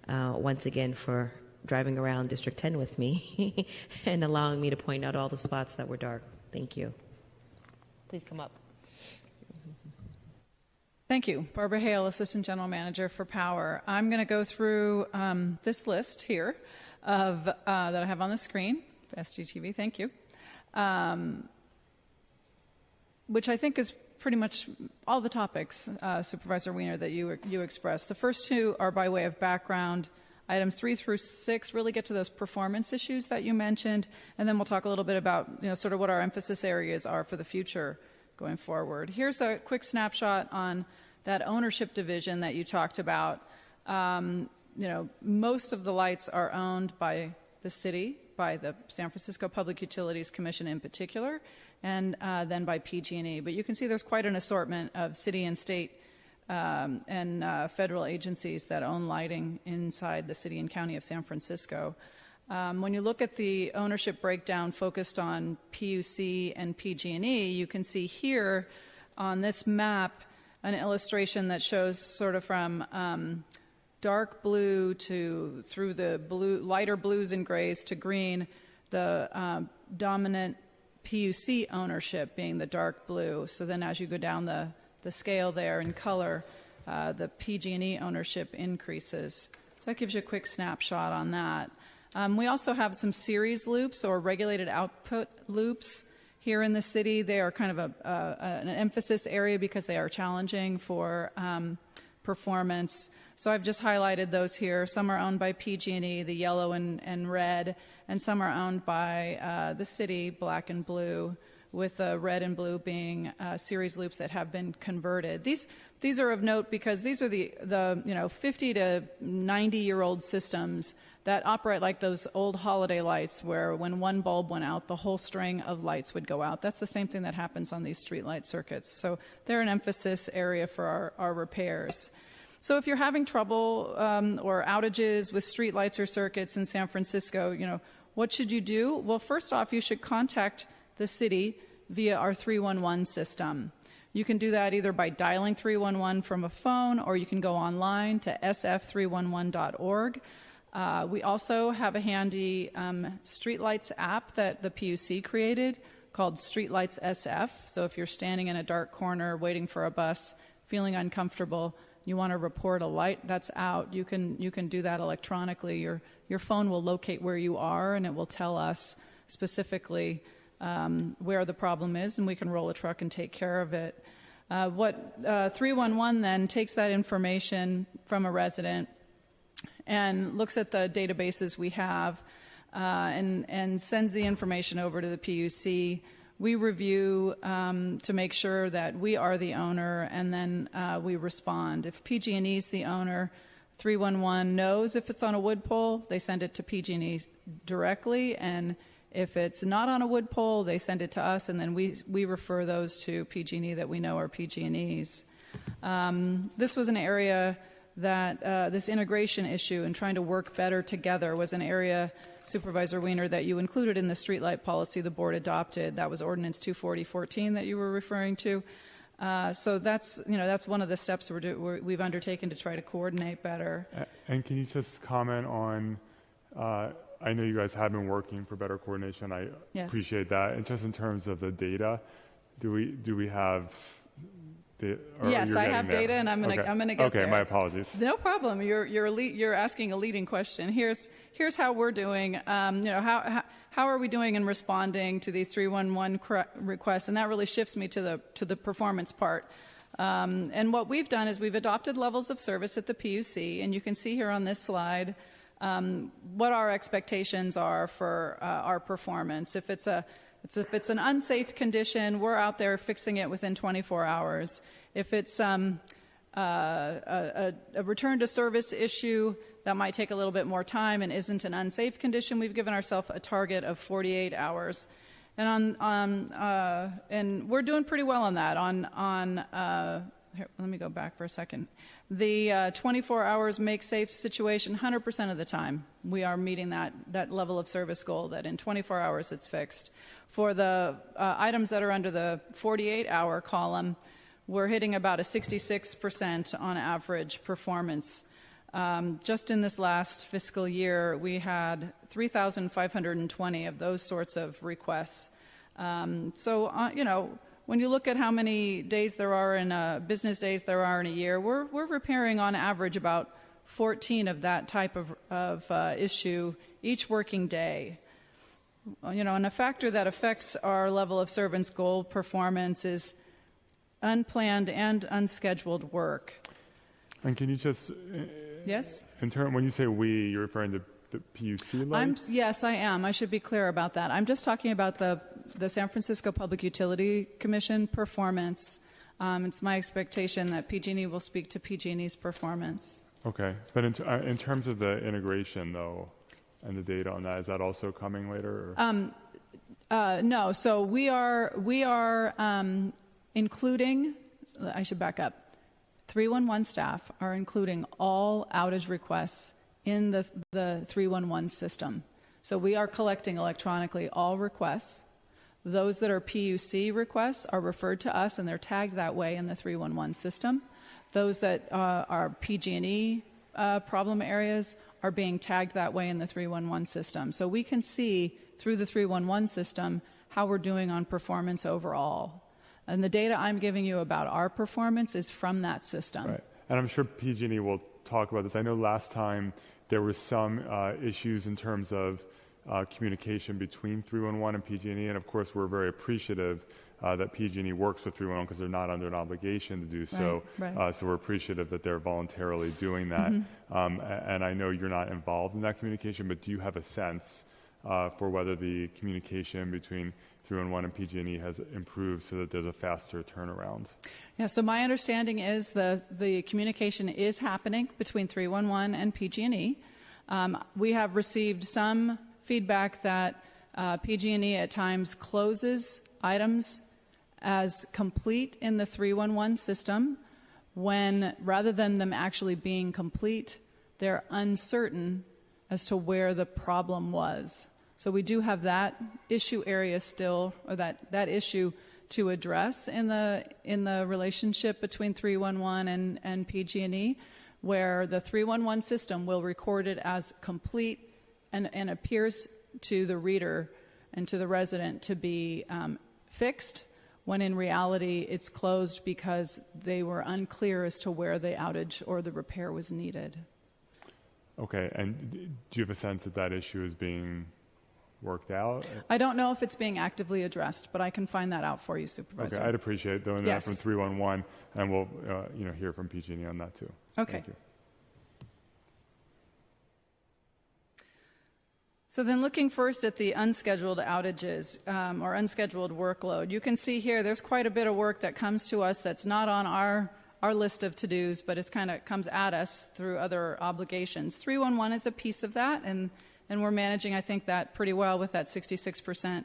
once again for driving around District 10 with me and allowing me to point out all the spots that were dark. Thank you. Please come up. Thank you. Barbara Hale, Assistant General Manager for Power. I'm going to go through this list here of that I have on the screen. SGTV, thank you. Which I think is pretty much all the topics, Supervisor Wiener, that you expressed. The first two are by way of background. Items 3 through 6 really get to those performance issues that you mentioned, and then we'll talk a little bit about sort of what our emphasis areas are for the future going forward. Here's a quick snapshot on that ownership division that you talked about. Most of the lights are owned by the city, by the San Francisco Public Utilities Commission in particular, and then by PG&E. But you can see there's quite an assortment of city and state and federal agencies that own lighting inside the city and county of San Francisco. When you look at the ownership breakdown focused on PUC and PG&E, you can see here on this map an illustration that shows sort of from dark blue to through the blue, lighter blues and grays to green, the dominant PUC ownership being the dark blue. So then as you go down the scale there in color, the PG&E ownership increases. So that gives you a quick snapshot on that. We also have some series loops or regulated output loops here in the city. They are kind of an emphasis area because they are challenging for performance. So I've just highlighted those here. Some are owned by PG&E, the yellow and red, and some are owned by the city, black and blue, with red and blue being series loops that have been converted. These are of note because these are the 50 to 90-year-old systems that operate like those old holiday lights where when one bulb went out, the whole string of lights would go out. That's the same thing that happens on these streetlight circuits. So they're an emphasis area for our repairs. So if you're having trouble or outages with streetlights or circuits in San Francisco, what should you do? Well, first off, you should contact the city via our 311 system. You can do that either by dialing 311 from a phone, or you can go online to sf311.org. We also have a handy Streetlights app that the PUC created called Streetlights SF. So if you're standing in a dark corner waiting for a bus, feeling uncomfortable, you want to report a light that's out, you can do that electronically. Your phone will locate where you are, and it will tell us specifically where the problem is, and we can roll a truck and take care of it. 311 then takes that information from a resident and looks at the databases we have and sends the information over to the PUC. We review to make sure that we are the owner, and then we respond. If PG&E is the owner, 311 knows if it's on a wood pole, they send it to PG&E directly, and if it's not on a wood pole, they send it to us, and then we refer those to PG&E that we know are PG&E's. This was an area that this integration issue and trying to work better together was an area, Supervisor Wiener, that you included in the streetlight policy the board adopted. That was Ordinance 24014 that you were referring to. So that's one of the steps we've undertaken to try to coordinate better. And can you just comment on? I know you guys have been working for better coordination. I appreciate that. And just in terms of the data, do we have? Yes, I have data, and I'm gonna get there. Okay, my apologies. No problem. You're asking a leading question. Here's how we're doing. How are we doing in responding to these 311 requests? And that really shifts me to the performance part. And what we've done is we've adopted levels of service at the PUC, and you can see here on this slide what our expectations are for our performance. If it's an unsafe condition, we're out there fixing it within 24 hours. If it's a return to service issue, that might take a little bit more time and isn't an unsafe condition, we've given ourselves a target of 48 hours. And and we're doing pretty well on that. Here, let me go back for a second. The 24 hours make safe situation, 100% of the time, we are meeting that level of service goal, that in 24 hours it's fixed. For the items that are under the 48-hour column, we're hitting about a 66% on average performance. Just in this last fiscal year, we had 3,520 of those sorts of requests. When you look at how many days there are in business days there are in a year, we're repairing on average about 14 of that type of issue each working day. And a factor that affects our level of service goal performance is unplanned and unscheduled work. And can you just yes? When you say we, you're referring to the PUC lights? Yes, I am. I should be clear about that. I'm just talking about the San Francisco Public Utility Commission performance. It's my expectation that PG&E will speak to PG&E's performance. Okay. But in terms of the integration, though, and the data on that? Is that also coming later? No. So we are including. I should back up. 311 staff are including all outage requests in the 311 system. So we are collecting electronically all requests. Those that are PUC requests are referred to us, and they're tagged that way in the 311 system. Those that are PG&E problem areas are being tagged that way in the 311 system. So we can see through the 311 system how we're doing on performance overall. And the data I'm giving you about our performance is from that system. Right. And I'm sure PG&E will talk about this. I know last time there were some issues in terms of communication between 311 and PG&E, and of course we're very appreciative that PG&E works with 311 because they're not under an obligation to do so. Right. So we're appreciative that they're voluntarily doing that. And I know you're not involved in that communication, but do you have a sense for whether the communication between 311 and PG&E has improved so that there's a faster turnaround? Yeah, so my understanding is the communication is happening between 311 and PG&E. We have received some feedback that PG&E at times closes items as complete in the 311 system when, rather than them actually being complete, they're uncertain as to where the problem was. So we do have that issue area still, or that issue to address in the relationship between 311 and PG&E, where the 311 system will record it as complete and appears to the reader and to the resident to be fixed, when in reality it's closed because they were unclear as to where the outage or the repair was needed. Okay, and do you have a sense that that issue is being worked out? I don't know if it's being actively addressed, but I can find that out for you, Supervisor. Okay, I'd appreciate knowing that Yes. from 311, and we'll hear from PG&E on that too. Okay. Thank you. So then looking first at the unscheduled outages or unscheduled workload, you can see here there's quite a bit of work that comes to us that's not on our list of to-dos, but it kind of comes at us through other obligations. 311 is a piece of that, and we're managing, I think, that pretty well with that 66%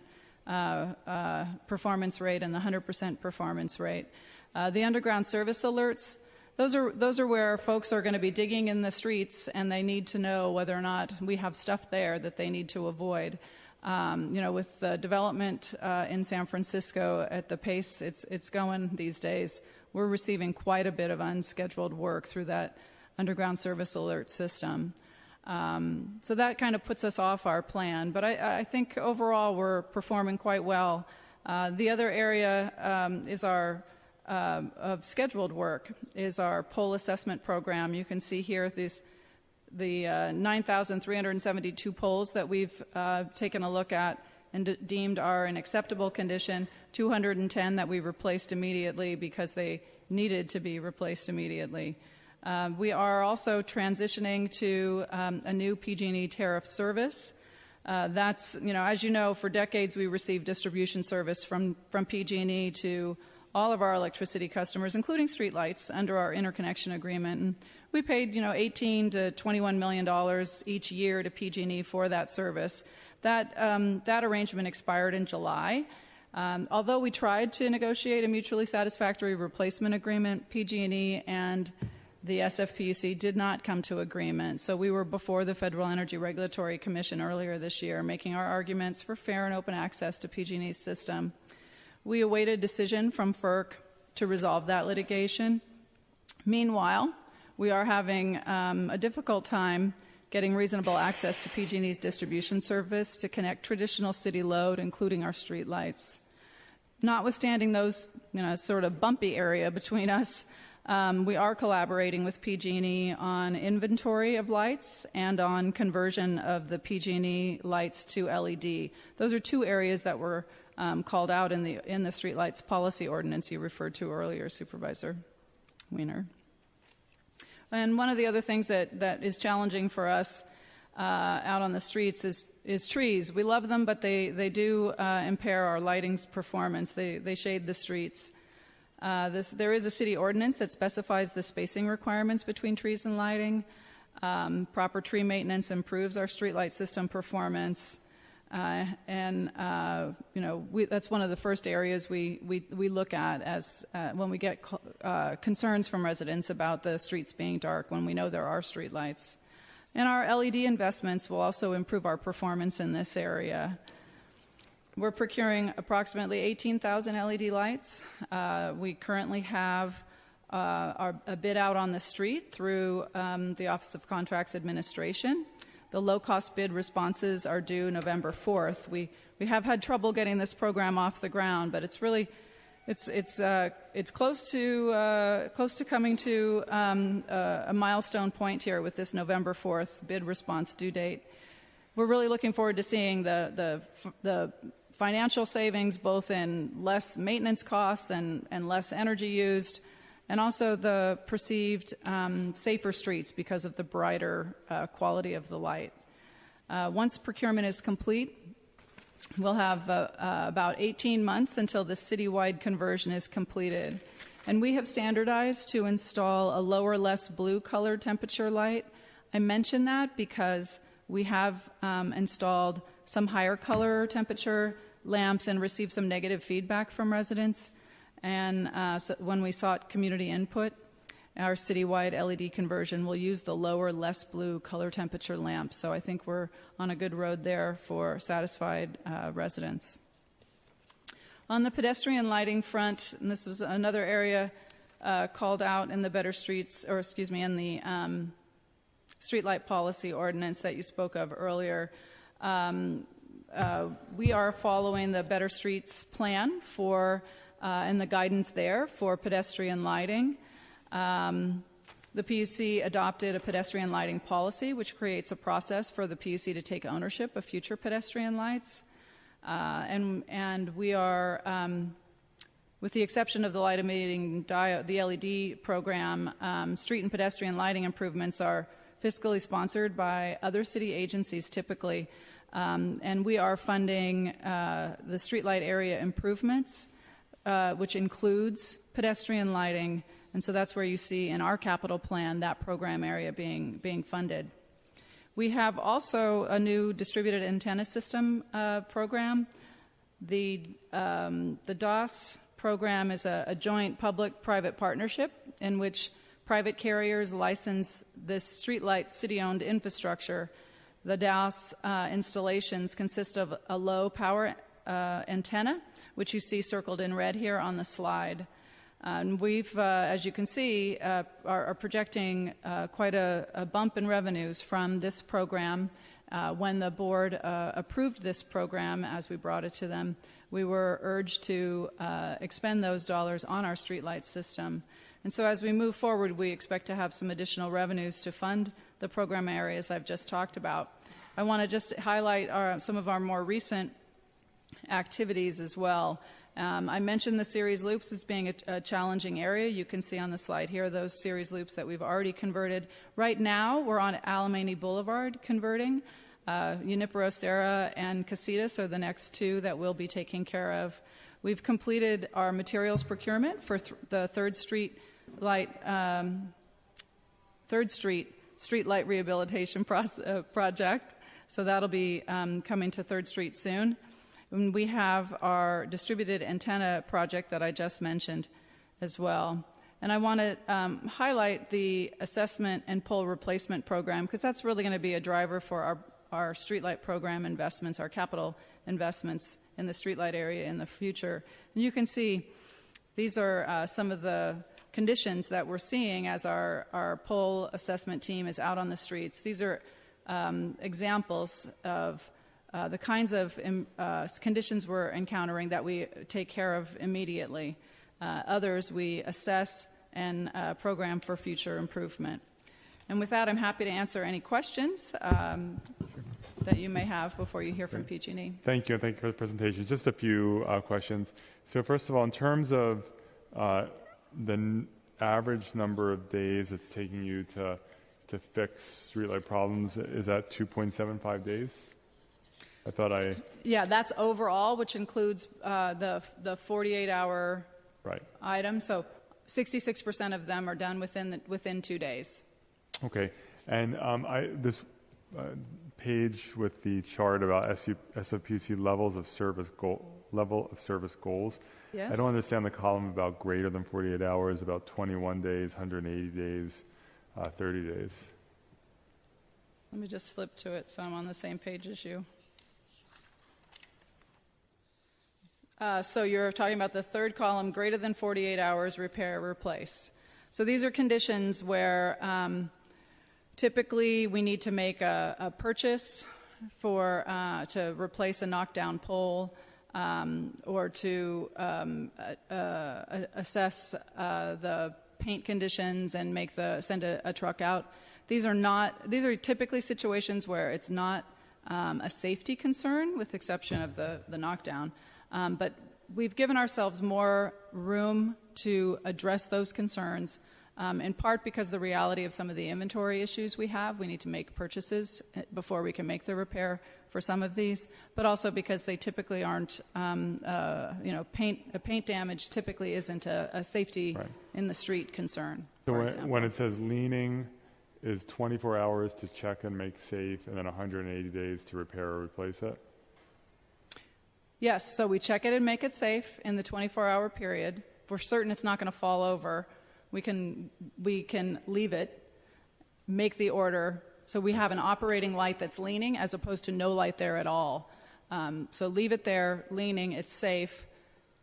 performance rate and the 100% performance rate. The underground service alerts, those are where folks are going to be digging in the streets, and they need to know whether or not we have stuff there that they need to avoid. With the development in San Francisco at the pace it's going these days, we're receiving quite a bit of unscheduled work through that underground service alert system. So that kind of puts us off our plan. But I think overall we're performing quite well. The other area is our of scheduled work is our pole assessment program. You can see here the 9,372 poles that we've taken a look at and deemed are in acceptable condition, 210 that we replaced immediately because they needed to be replaced immediately. We are also transitioning to a new PG&E tariff service. That's, as you know, for decades we received distribution service from PG&E to all of our electricity customers, including streetlights, under our interconnection agreement. And we paid, $18 to $21 million each year to PG&E for that service. That arrangement expired in July. Although we tried to negotiate a mutually satisfactory replacement agreement, PG&E and the SFPUC did not come to agreement. So we were before the Federal Energy Regulatory Commission earlier this year, making our arguments for fair and open access to PG&E's system. We await a decision from FERC to resolve that litigation. Meanwhile, we are having a difficult time getting reasonable access to PG&E's distribution service to connect traditional city load, including our street lights. Notwithstanding those, sort of bumpy area between us, we are collaborating with PG&E on inventory of lights and on conversion of the PG&E lights to LED. Those are two areas that were called out in the streetlights policy ordinance you referred to earlier, Supervisor Wiener. And one of the other things that is challenging for us out on the streets is trees. We love them, but they do impair our lighting's performance. They shade the streets. There is a city ordinance that specifies the spacing requirements between trees and lighting. Proper tree maintenance improves our streetlight system performance. That's one of the first areas we look at as when we get concerns from residents about the streets being dark when we know there are streetlights. And our LED investments will also improve our performance in this area. We're procuring approximately 18,000 LED lights. We currently have a bid out on the street through the Office of Contracts Administration. The low-cost bid responses are due November 4th. We have had trouble getting this program off the ground, but it's really it's close to coming to a milestone point here with this November 4th bid response due date. We're really looking forward to seeing the financial savings, both in less maintenance costs and less energy used, and also the perceived safer streets because of the brighter quality of the light. Once procurement is complete, we'll have about 18 months until the citywide conversion is completed. And we have standardized to install a lower, less blue color temperature light. I mention that because we have installed some higher color temperature lamps and received some negative feedback from residents. And so when we sought community input, our citywide LED conversion will use the lower, less blue color temperature lamps. So I think we're on a good road there for satisfied residents. On the pedestrian lighting front, and this was another area called out in the Better Streets, or excuse me, in the streetlight policy ordinance that you spoke of earlier. We are following the Better Streets plan for and the guidance there for pedestrian lighting. The PUC adopted a pedestrian lighting policy, which creates a process for the PUC to take ownership of future pedestrian lights. And we are, with the exception of the light emitting diode, the LED program, street and pedestrian lighting improvements are fiscally sponsored by other city agencies typically. And we are funding the streetlight area improvements, which includes pedestrian lighting. And so that's where you see in our capital plan that program area being funded. We have also a new distributed antenna system program. The DOS program is a joint public-private partnership in which private carriers license this streetlight city-owned infrastructure. The DOS installations consist of a low-power antenna, which you see circled in red here on the slide. And we've, as you can see, are projecting quite a bump in revenues from this program. When the board approved this program, as we brought it to them, we were urged to expend those dollars on our streetlight system. And so as we move forward, we expect to have some additional revenues to fund the program areas I've just talked about. I want to just highlight some of our more recent activities as well. I mentioned the series loops as being a challenging area. You can see on the slide here those series loops that we've already converted. Right now, we're on Alamany Boulevard converting. Junipero Serra and Casitas are the next two that we'll be taking care of. We've completed our materials procurement for the Third Street Street Light Rehabilitation Project. So that'll be coming to Third Street soon. And we have our distributed antenna project that I just mentioned as well. And I want to highlight the assessment and pole replacement program because that's really going to be a driver for our streetlight program investments, our capital investments in the streetlight area in the future. And you can see these are some of the conditions that we're seeing as our pole assessment team is out on the streets. These are examples of the kinds of conditions we're encountering that we take care of immediately. Others we assess and program for future improvement. And with that, I'm happy to answer any questions that you may have before you hear from PG&E. Thank you, and thank you for the presentation. Just a few questions. So first of all, in terms of the average number of days it's taking you to fix streetlight problems, is that 2.75 days? Yeah, that's overall, which includes the 48-hour item. So 66% of them are done within 2 days. Okay. And this page with the chart about SFPUC level of service goals. Yes. I don't understand the column about greater than 48 hours, about 21 days, 180 days, 30 days. Let me just flip to it so I'm on the same page as you. So you're talking about the third column, greater than 48 hours, repair, replace. So these are conditions where typically we need to make a purchase to replace a knockdown pole or to assess the paint conditions and send a truck out. These are typically situations where it's not a safety concern, with the exception of the knockdown. But we've given ourselves more room to address those concerns, in part because the reality of some of the inventory issues we have. We need to make purchases before we can make the repair for some of these, but also because they typically aren't, paint damage typically isn't a safety in the street concern. So when it says leaning is 24 hours to check and make safe, and then 180 days to repair or replace it? Yes, so we check it and make it safe in the 24-hour period. If we're certain it's not going to fall over, we can leave it, make the order, so we have an operating light that's leaning as opposed to no light there at all. So leave it there, leaning, it's safe.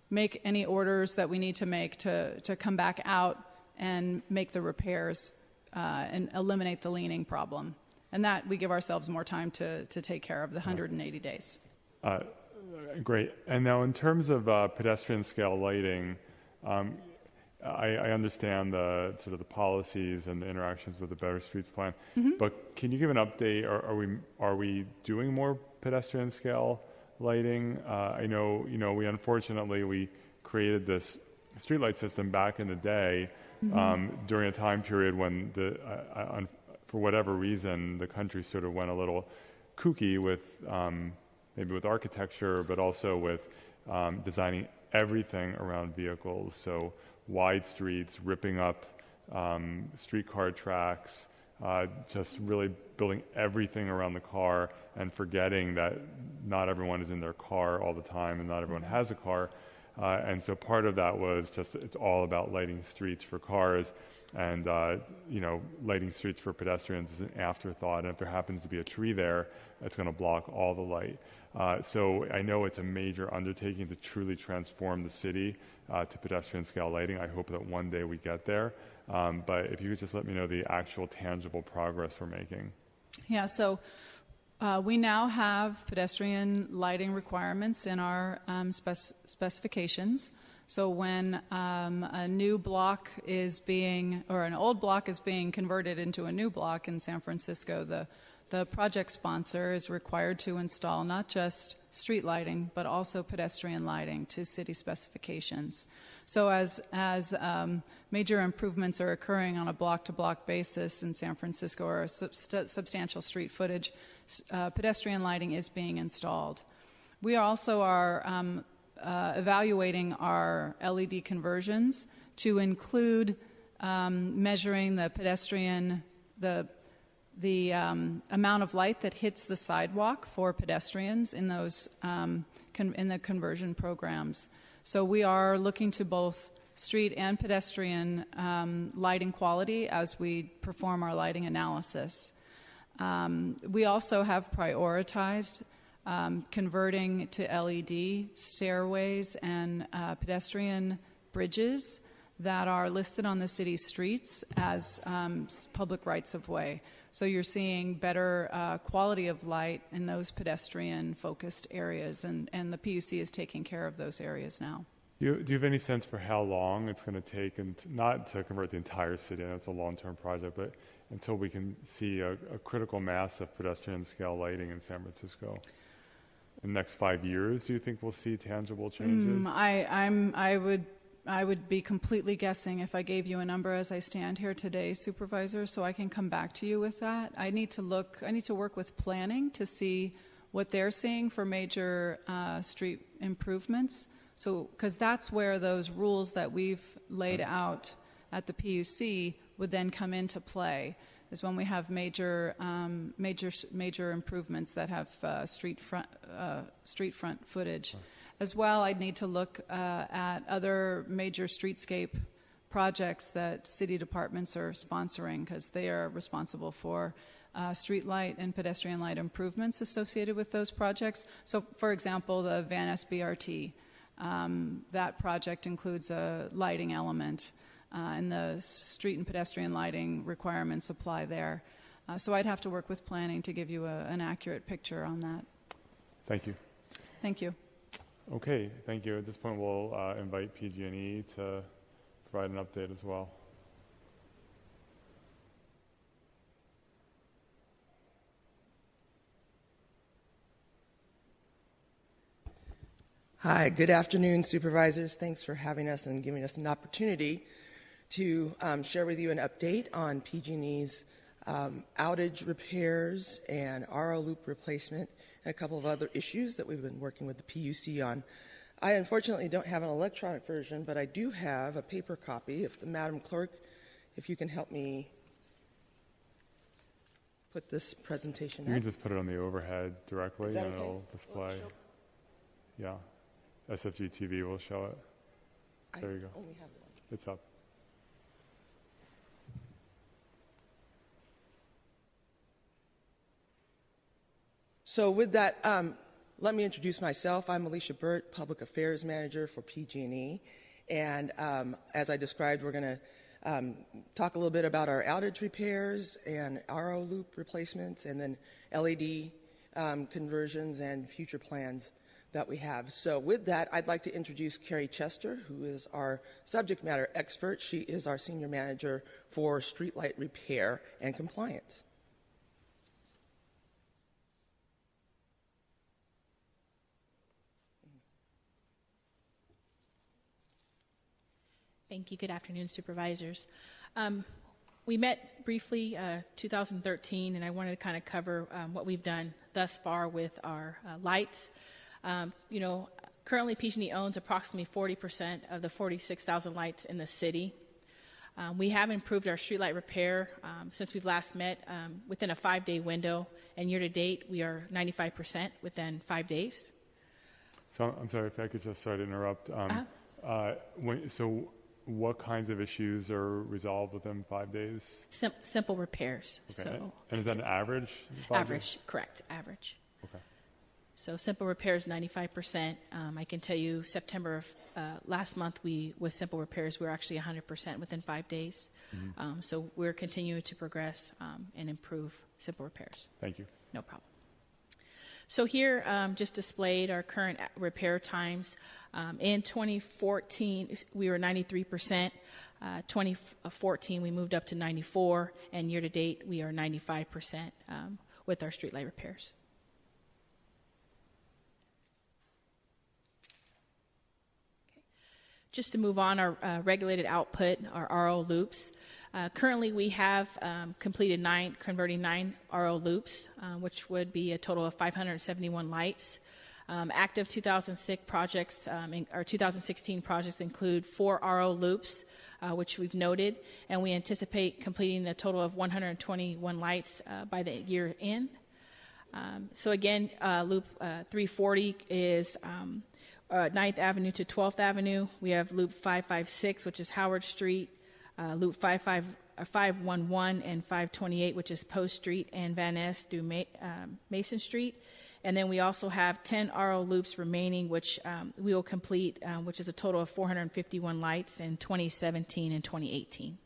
Make any orders that we need to make to come back out and make the repairs and eliminate the leaning problem. And that we give ourselves more time to take care of the 180 days. Great. And now in terms of pedestrian scale lighting, I understand the sort of the policies and the interactions with the Better Streets Plan, but can you give an update? Are we doing more pedestrian scale lighting? I know, we unfortunately created this streetlight system back in the day during a time period when for whatever reason the country sort of went a little kooky with maybe with architecture, but also with designing everything around vehicles. So wide streets, ripping up streetcar tracks, just really building everything around the car and forgetting that not everyone is in their car all the time and not everyone has a car. And so part of that was just it's all about lighting streets for cars, and lighting streets for pedestrians is an afterthought. And if there happens to be a tree there, it's going to block all the light. So I know it's a major undertaking to truly transform the city to pedestrian scale lighting. I hope that one day we get there. But if you could just let me know the actual tangible progress we're making. Yeah, so we now have pedestrian lighting requirements in our specifications. So when a new block is an old block is being converted into a new block in San Francisco, the project sponsor is required to install not just street lighting, but also pedestrian lighting to city specifications. So as major improvements are occurring on a block-to-block basis in San Francisco, or substantial street footage, pedestrian lighting is being installed. We also are evaluating our LED conversions to include measuring the pedestrian, the amount of light that hits the sidewalk for pedestrians in those in the conversion programs. So we are looking to both street and pedestrian lighting quality as we perform our lighting analysis. We also have prioritized converting to LED stairways and pedestrian bridges that are listed on the city's streets as public rights-of-way. So you're seeing better quality of light in those pedestrian-focused areas, and the PUC is taking care of those areas now. Do you have any sense for how long it's going to take, and not to convert the entire city, I know it's a long-term project, but until we can see a critical mass of pedestrian-scale lighting in San Francisco? In the next 5 years, do you think we'll see tangible changes? I would be completely guessing if I gave you a number as I stand here today, Supervisor, so I can come back to you with that. I need to work with planning to see what they're seeing for major street improvements. So, because that's where those rules that we've laid out at the PUC would then come into play. is when we have major improvements that have street front footage. As well, I'd need to look at other major streetscape projects that city departments are sponsoring, because they are responsible for street light and pedestrian light improvements associated with those projects. So, for example, the Van Ness BRT, that project includes a lighting element, and the street and pedestrian lighting requirements apply there. So I'd have to work with planning to give you an accurate picture on that. Thank you. Thank you. Okay, thank you. At this point, we'll invite PG&E to provide an update as well. Hi, good afternoon, supervisors. Thanks for having us and giving us an opportunity to share with you an update on PG&E's outage repairs and RO loop replacement and a couple of other issues that we've been working with the PUC on. I unfortunately don't have an electronic version, but I do have a paper copy. If the Madam Clerk, if you can help me put this presentation You up. can just put it on the overhead directly and okay? it'll display. Yeah. SFG TV will show it. There you go. Only have one. It's up. So with that, let me introduce myself. I'm Alicia Burt, Public Affairs Manager for PG&E. And as I described, we're going to talk a little bit about our outage repairs and RO loop replacements, and then LED conversions and future plans that we have. So with that, I'd like to introduce Carrie Chester, who is our subject matter expert. She is our Senior Manager for Streetlight Repair and Compliance. Thank you. Good afternoon, supervisors. We met briefly 2013, and I wanted to kind of cover what we've done thus far with our lights. Currently PG&E owns approximately 40% of the 46,000 lights in the city. We have improved our streetlight repair since we've last met within a 5-day window, and year to date we are 95% within 5 days. So I'm sorry if I could just, sorry to interrupt. So what kinds of issues are resolved within 5 days? Simple repairs. Okay. So and is that an average? Average, correct, average. Okay. So simple repairs, 95%. I can tell you September of last month, with simple repairs, we were actually 100% within 5 days. Mm-hmm. So we're continuing to progress and improve simple repairs. Thank you. No problem. So here, just displayed our current repair times. In 2014, we were 93%. 2014, we moved up to 94%, and year to date, we are 95% with our streetlight repairs. Okay. Just to move on, our regulated output, our RO loops. Currently, we have completed converting 9 RO loops, which would be a total of 571 lights. Active 2006 projects, our 2016 projects include 4 RO loops, which we've noted, and we anticipate completing a total of 121 lights by the year end. So again, loop 340 is 9th Avenue to 12th Avenue. We have loop 556, which is Howard Street. Loop 511 and 528, which is Post Street and Van Ness to Mason Street. And then we also have 10 RO loops remaining, which we will complete, which is a total of 451 lights in 2017 and 2018.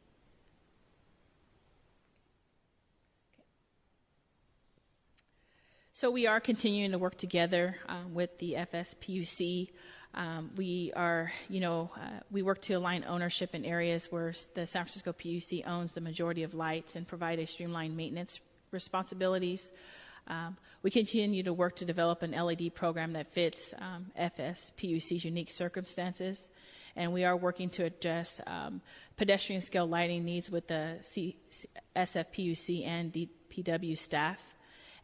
So we are continuing to work together with the FSPUC. We work to align ownership in areas where the San Francisco PUC owns the majority of lights and provide a streamlined maintenance responsibilities. We continue to work to develop an LED program that fits FSPUC's unique circumstances, and we are working to address pedestrian scale lighting needs with the SFPUC and DPW staff,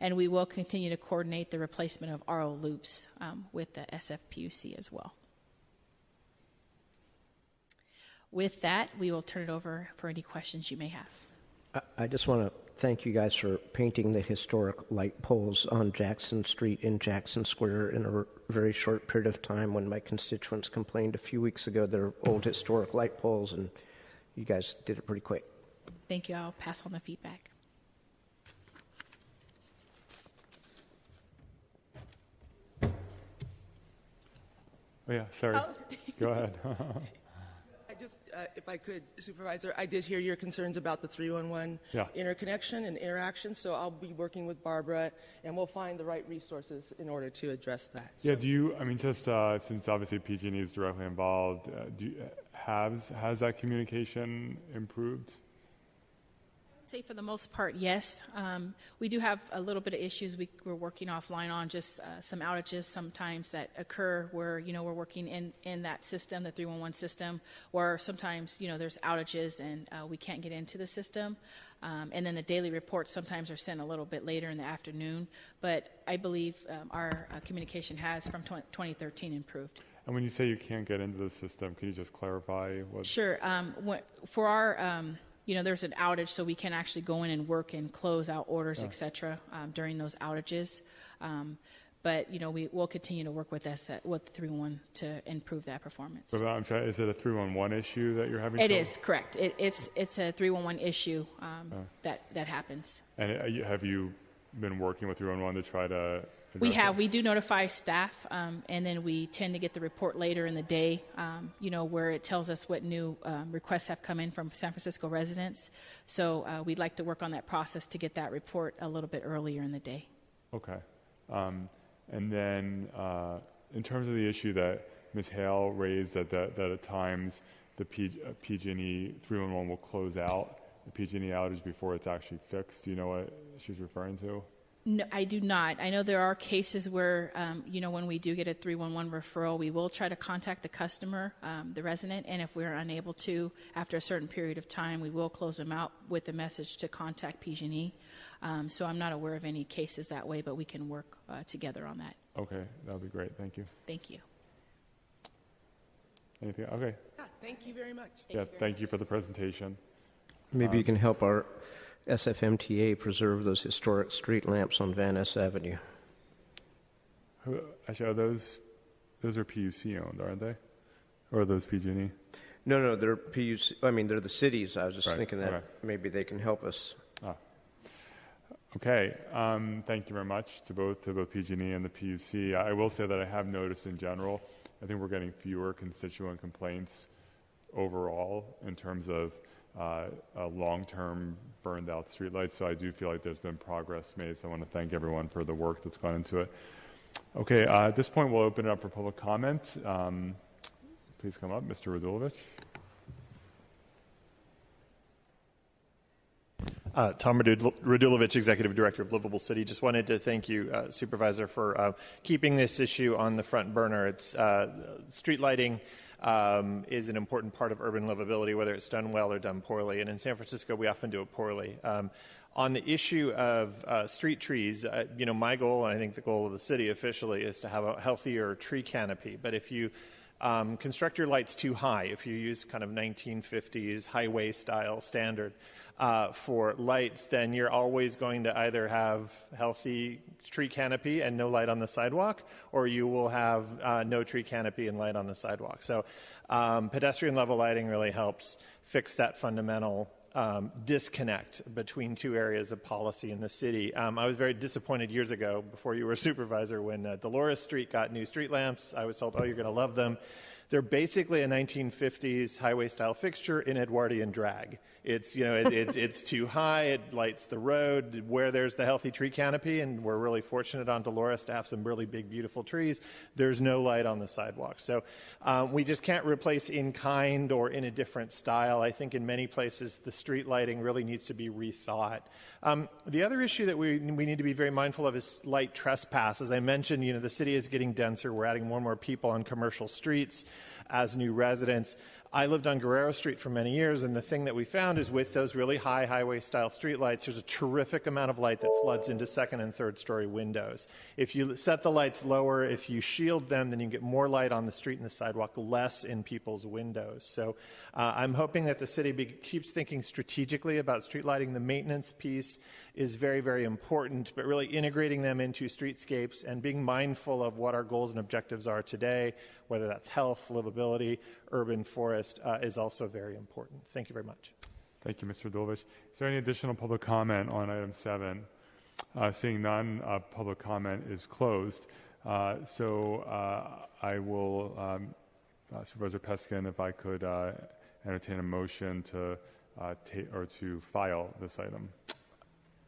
and we will continue to coordinate the replacement of RO loops with the SFPUC as well. With that, we will turn it over for any questions you may have. I just want to thank you guys for painting the historic light poles on Jackson Street in Jackson Square in a very short period of time when my constituents complained a few weeks ago they're old historic light poles, and you guys did it pretty quick. Thank you. I'll pass on the feedback. Oh, yeah, sorry. Oh. Go ahead. I just, if I could, Supervisor, I did hear your concerns about the 311 interconnection and interaction, so I'll be working with Barbara, and we'll find the right resources in order to address that. Yeah, do you, I mean, just since obviously PG&E is directly involved, has that communication improved? I'd say for the most part, yes. We do have a little bit of issues we're working offline on, just some outages sometimes that occur where, we're working in that system, the 311 system, or sometimes, there's outages and we can't get into the system. And then the daily reports sometimes are sent a little bit later in the afternoon. But I believe our communication has, from 2013, improved. And when you say you can't get into the system, can you just clarify what? Sure. For our... there's an outage, so we can actually go in and work and close out orders, et cetera, during those outages. But we'll continue to work with 311 to improve that performance. But I'm sorry, is it a 311 issue that you're having? It is, correct. It's a 311 issue that happens. And have you been working with 311 to try to? We have. We do notify staff, and then we tend to get the report later in the day, where it tells us what new requests have come in from San Francisco residents. So we'd like to work on that process to get that report a little bit earlier in the day. Okay. And then in terms of the issue that Ms. Hale raised, that at times the PG&E 311 will close out the PG&E outage before it's actually fixed. Do you know what she's referring to? No, I do not. I know there are cases where, when we do get a 311 referral, we will try to contact the customer, the resident, and if we're unable to, after a certain period of time, we will close them out with a message to contact PG&E. So I'm not aware of any cases that way, but we can work together on that. Okay, that would be great. Thank you. Thank you. Anything? Okay. Yeah, thank you very much. Thank you for the presentation. Maybe you can help our SFMTA preserve those historic street lamps on Van Ness Avenue. Actually, those are PUC owned, aren't they? Or are those PG&E? No, they're PUC. I mean, they're the cities. I was just thinking that maybe they can help us. Okay. Thank you very much to both PG&E and the PUC. I will say that I have noticed in general, I think we're getting fewer constituent complaints overall in terms of long-term burned-out streetlights. So I do feel like there's been progress made. So I want to thank everyone for the work that's gone into it. Okay. At this point, we'll open it up for public comment. Please come up, Mr. Radulovich. Tom Radulovich, Executive Director of Livable City. Just wanted to thank you, Supervisor, for keeping this issue on the front burner. It's street lighting is an important part of urban livability, whether it's done well or done poorly. And in San Francisco, we often do it poorly. On the issue of street trees, my goal, and I think the goal of the city officially, is to have a healthier tree canopy. But if you construct your lights too high, if you use kind of 1950s highway style standard for lights, then you're always going to either have healthy tree canopy and no light on the sidewalk, or you will have no tree canopy and light on the sidewalk. So pedestrian level lighting really helps fix that fundamental disconnect between two areas of policy in the city. I was very disappointed years ago, before you were supervisor, when Dolores Street got new street lamps. I was told, you're going to love them. They're basically a 1950s highway-style fixture in Edwardian drag. It's too high. It lights the road where there's the healthy tree canopy, and we're really fortunate on Dolores to have some really big, beautiful trees. There's no light on the sidewalk. So we just can't replace in kind or in a different style. I think in many places the street lighting really needs to be rethought. The other issue that we need to be very mindful of is light trespass. As I mentioned, the city is getting denser. We're adding more and more people on commercial streets as new residents. I lived on Guerrero Street for many years, and the thing that we found is with those really high highway-style streetlights, there's a terrific amount of light that floods into second and third story windows. If you set the lights lower, if you shield them, then you get more light on the street and the sidewalk, less in people's windows. So I'm hoping that the city keeps thinking strategically about street lighting. The maintenance piece is very, very important, but really integrating them into streetscapes and being mindful of what our goals and objectives are today, whether that's health, livability, urban forest, is also very important. Thank you very much. Thank you, Mr. Dulovich. Is there any additional public comment on item 7? Seeing none, public comment is closed. So I will, Supervisor Peskin, if I could entertain a motion to file this item.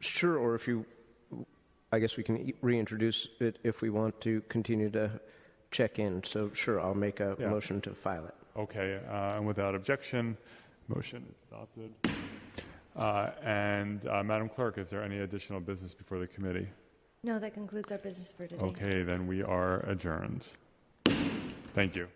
Sure, or if you, I guess we can reintroduce it if we want to continue to check in. So sure, I'll make a motion to file it. Okay, and without objection, motion is adopted. Madam Clerk, is there any additional business before the committee? No, that concludes our business for today. Okay, then we are adjourned. Thank you.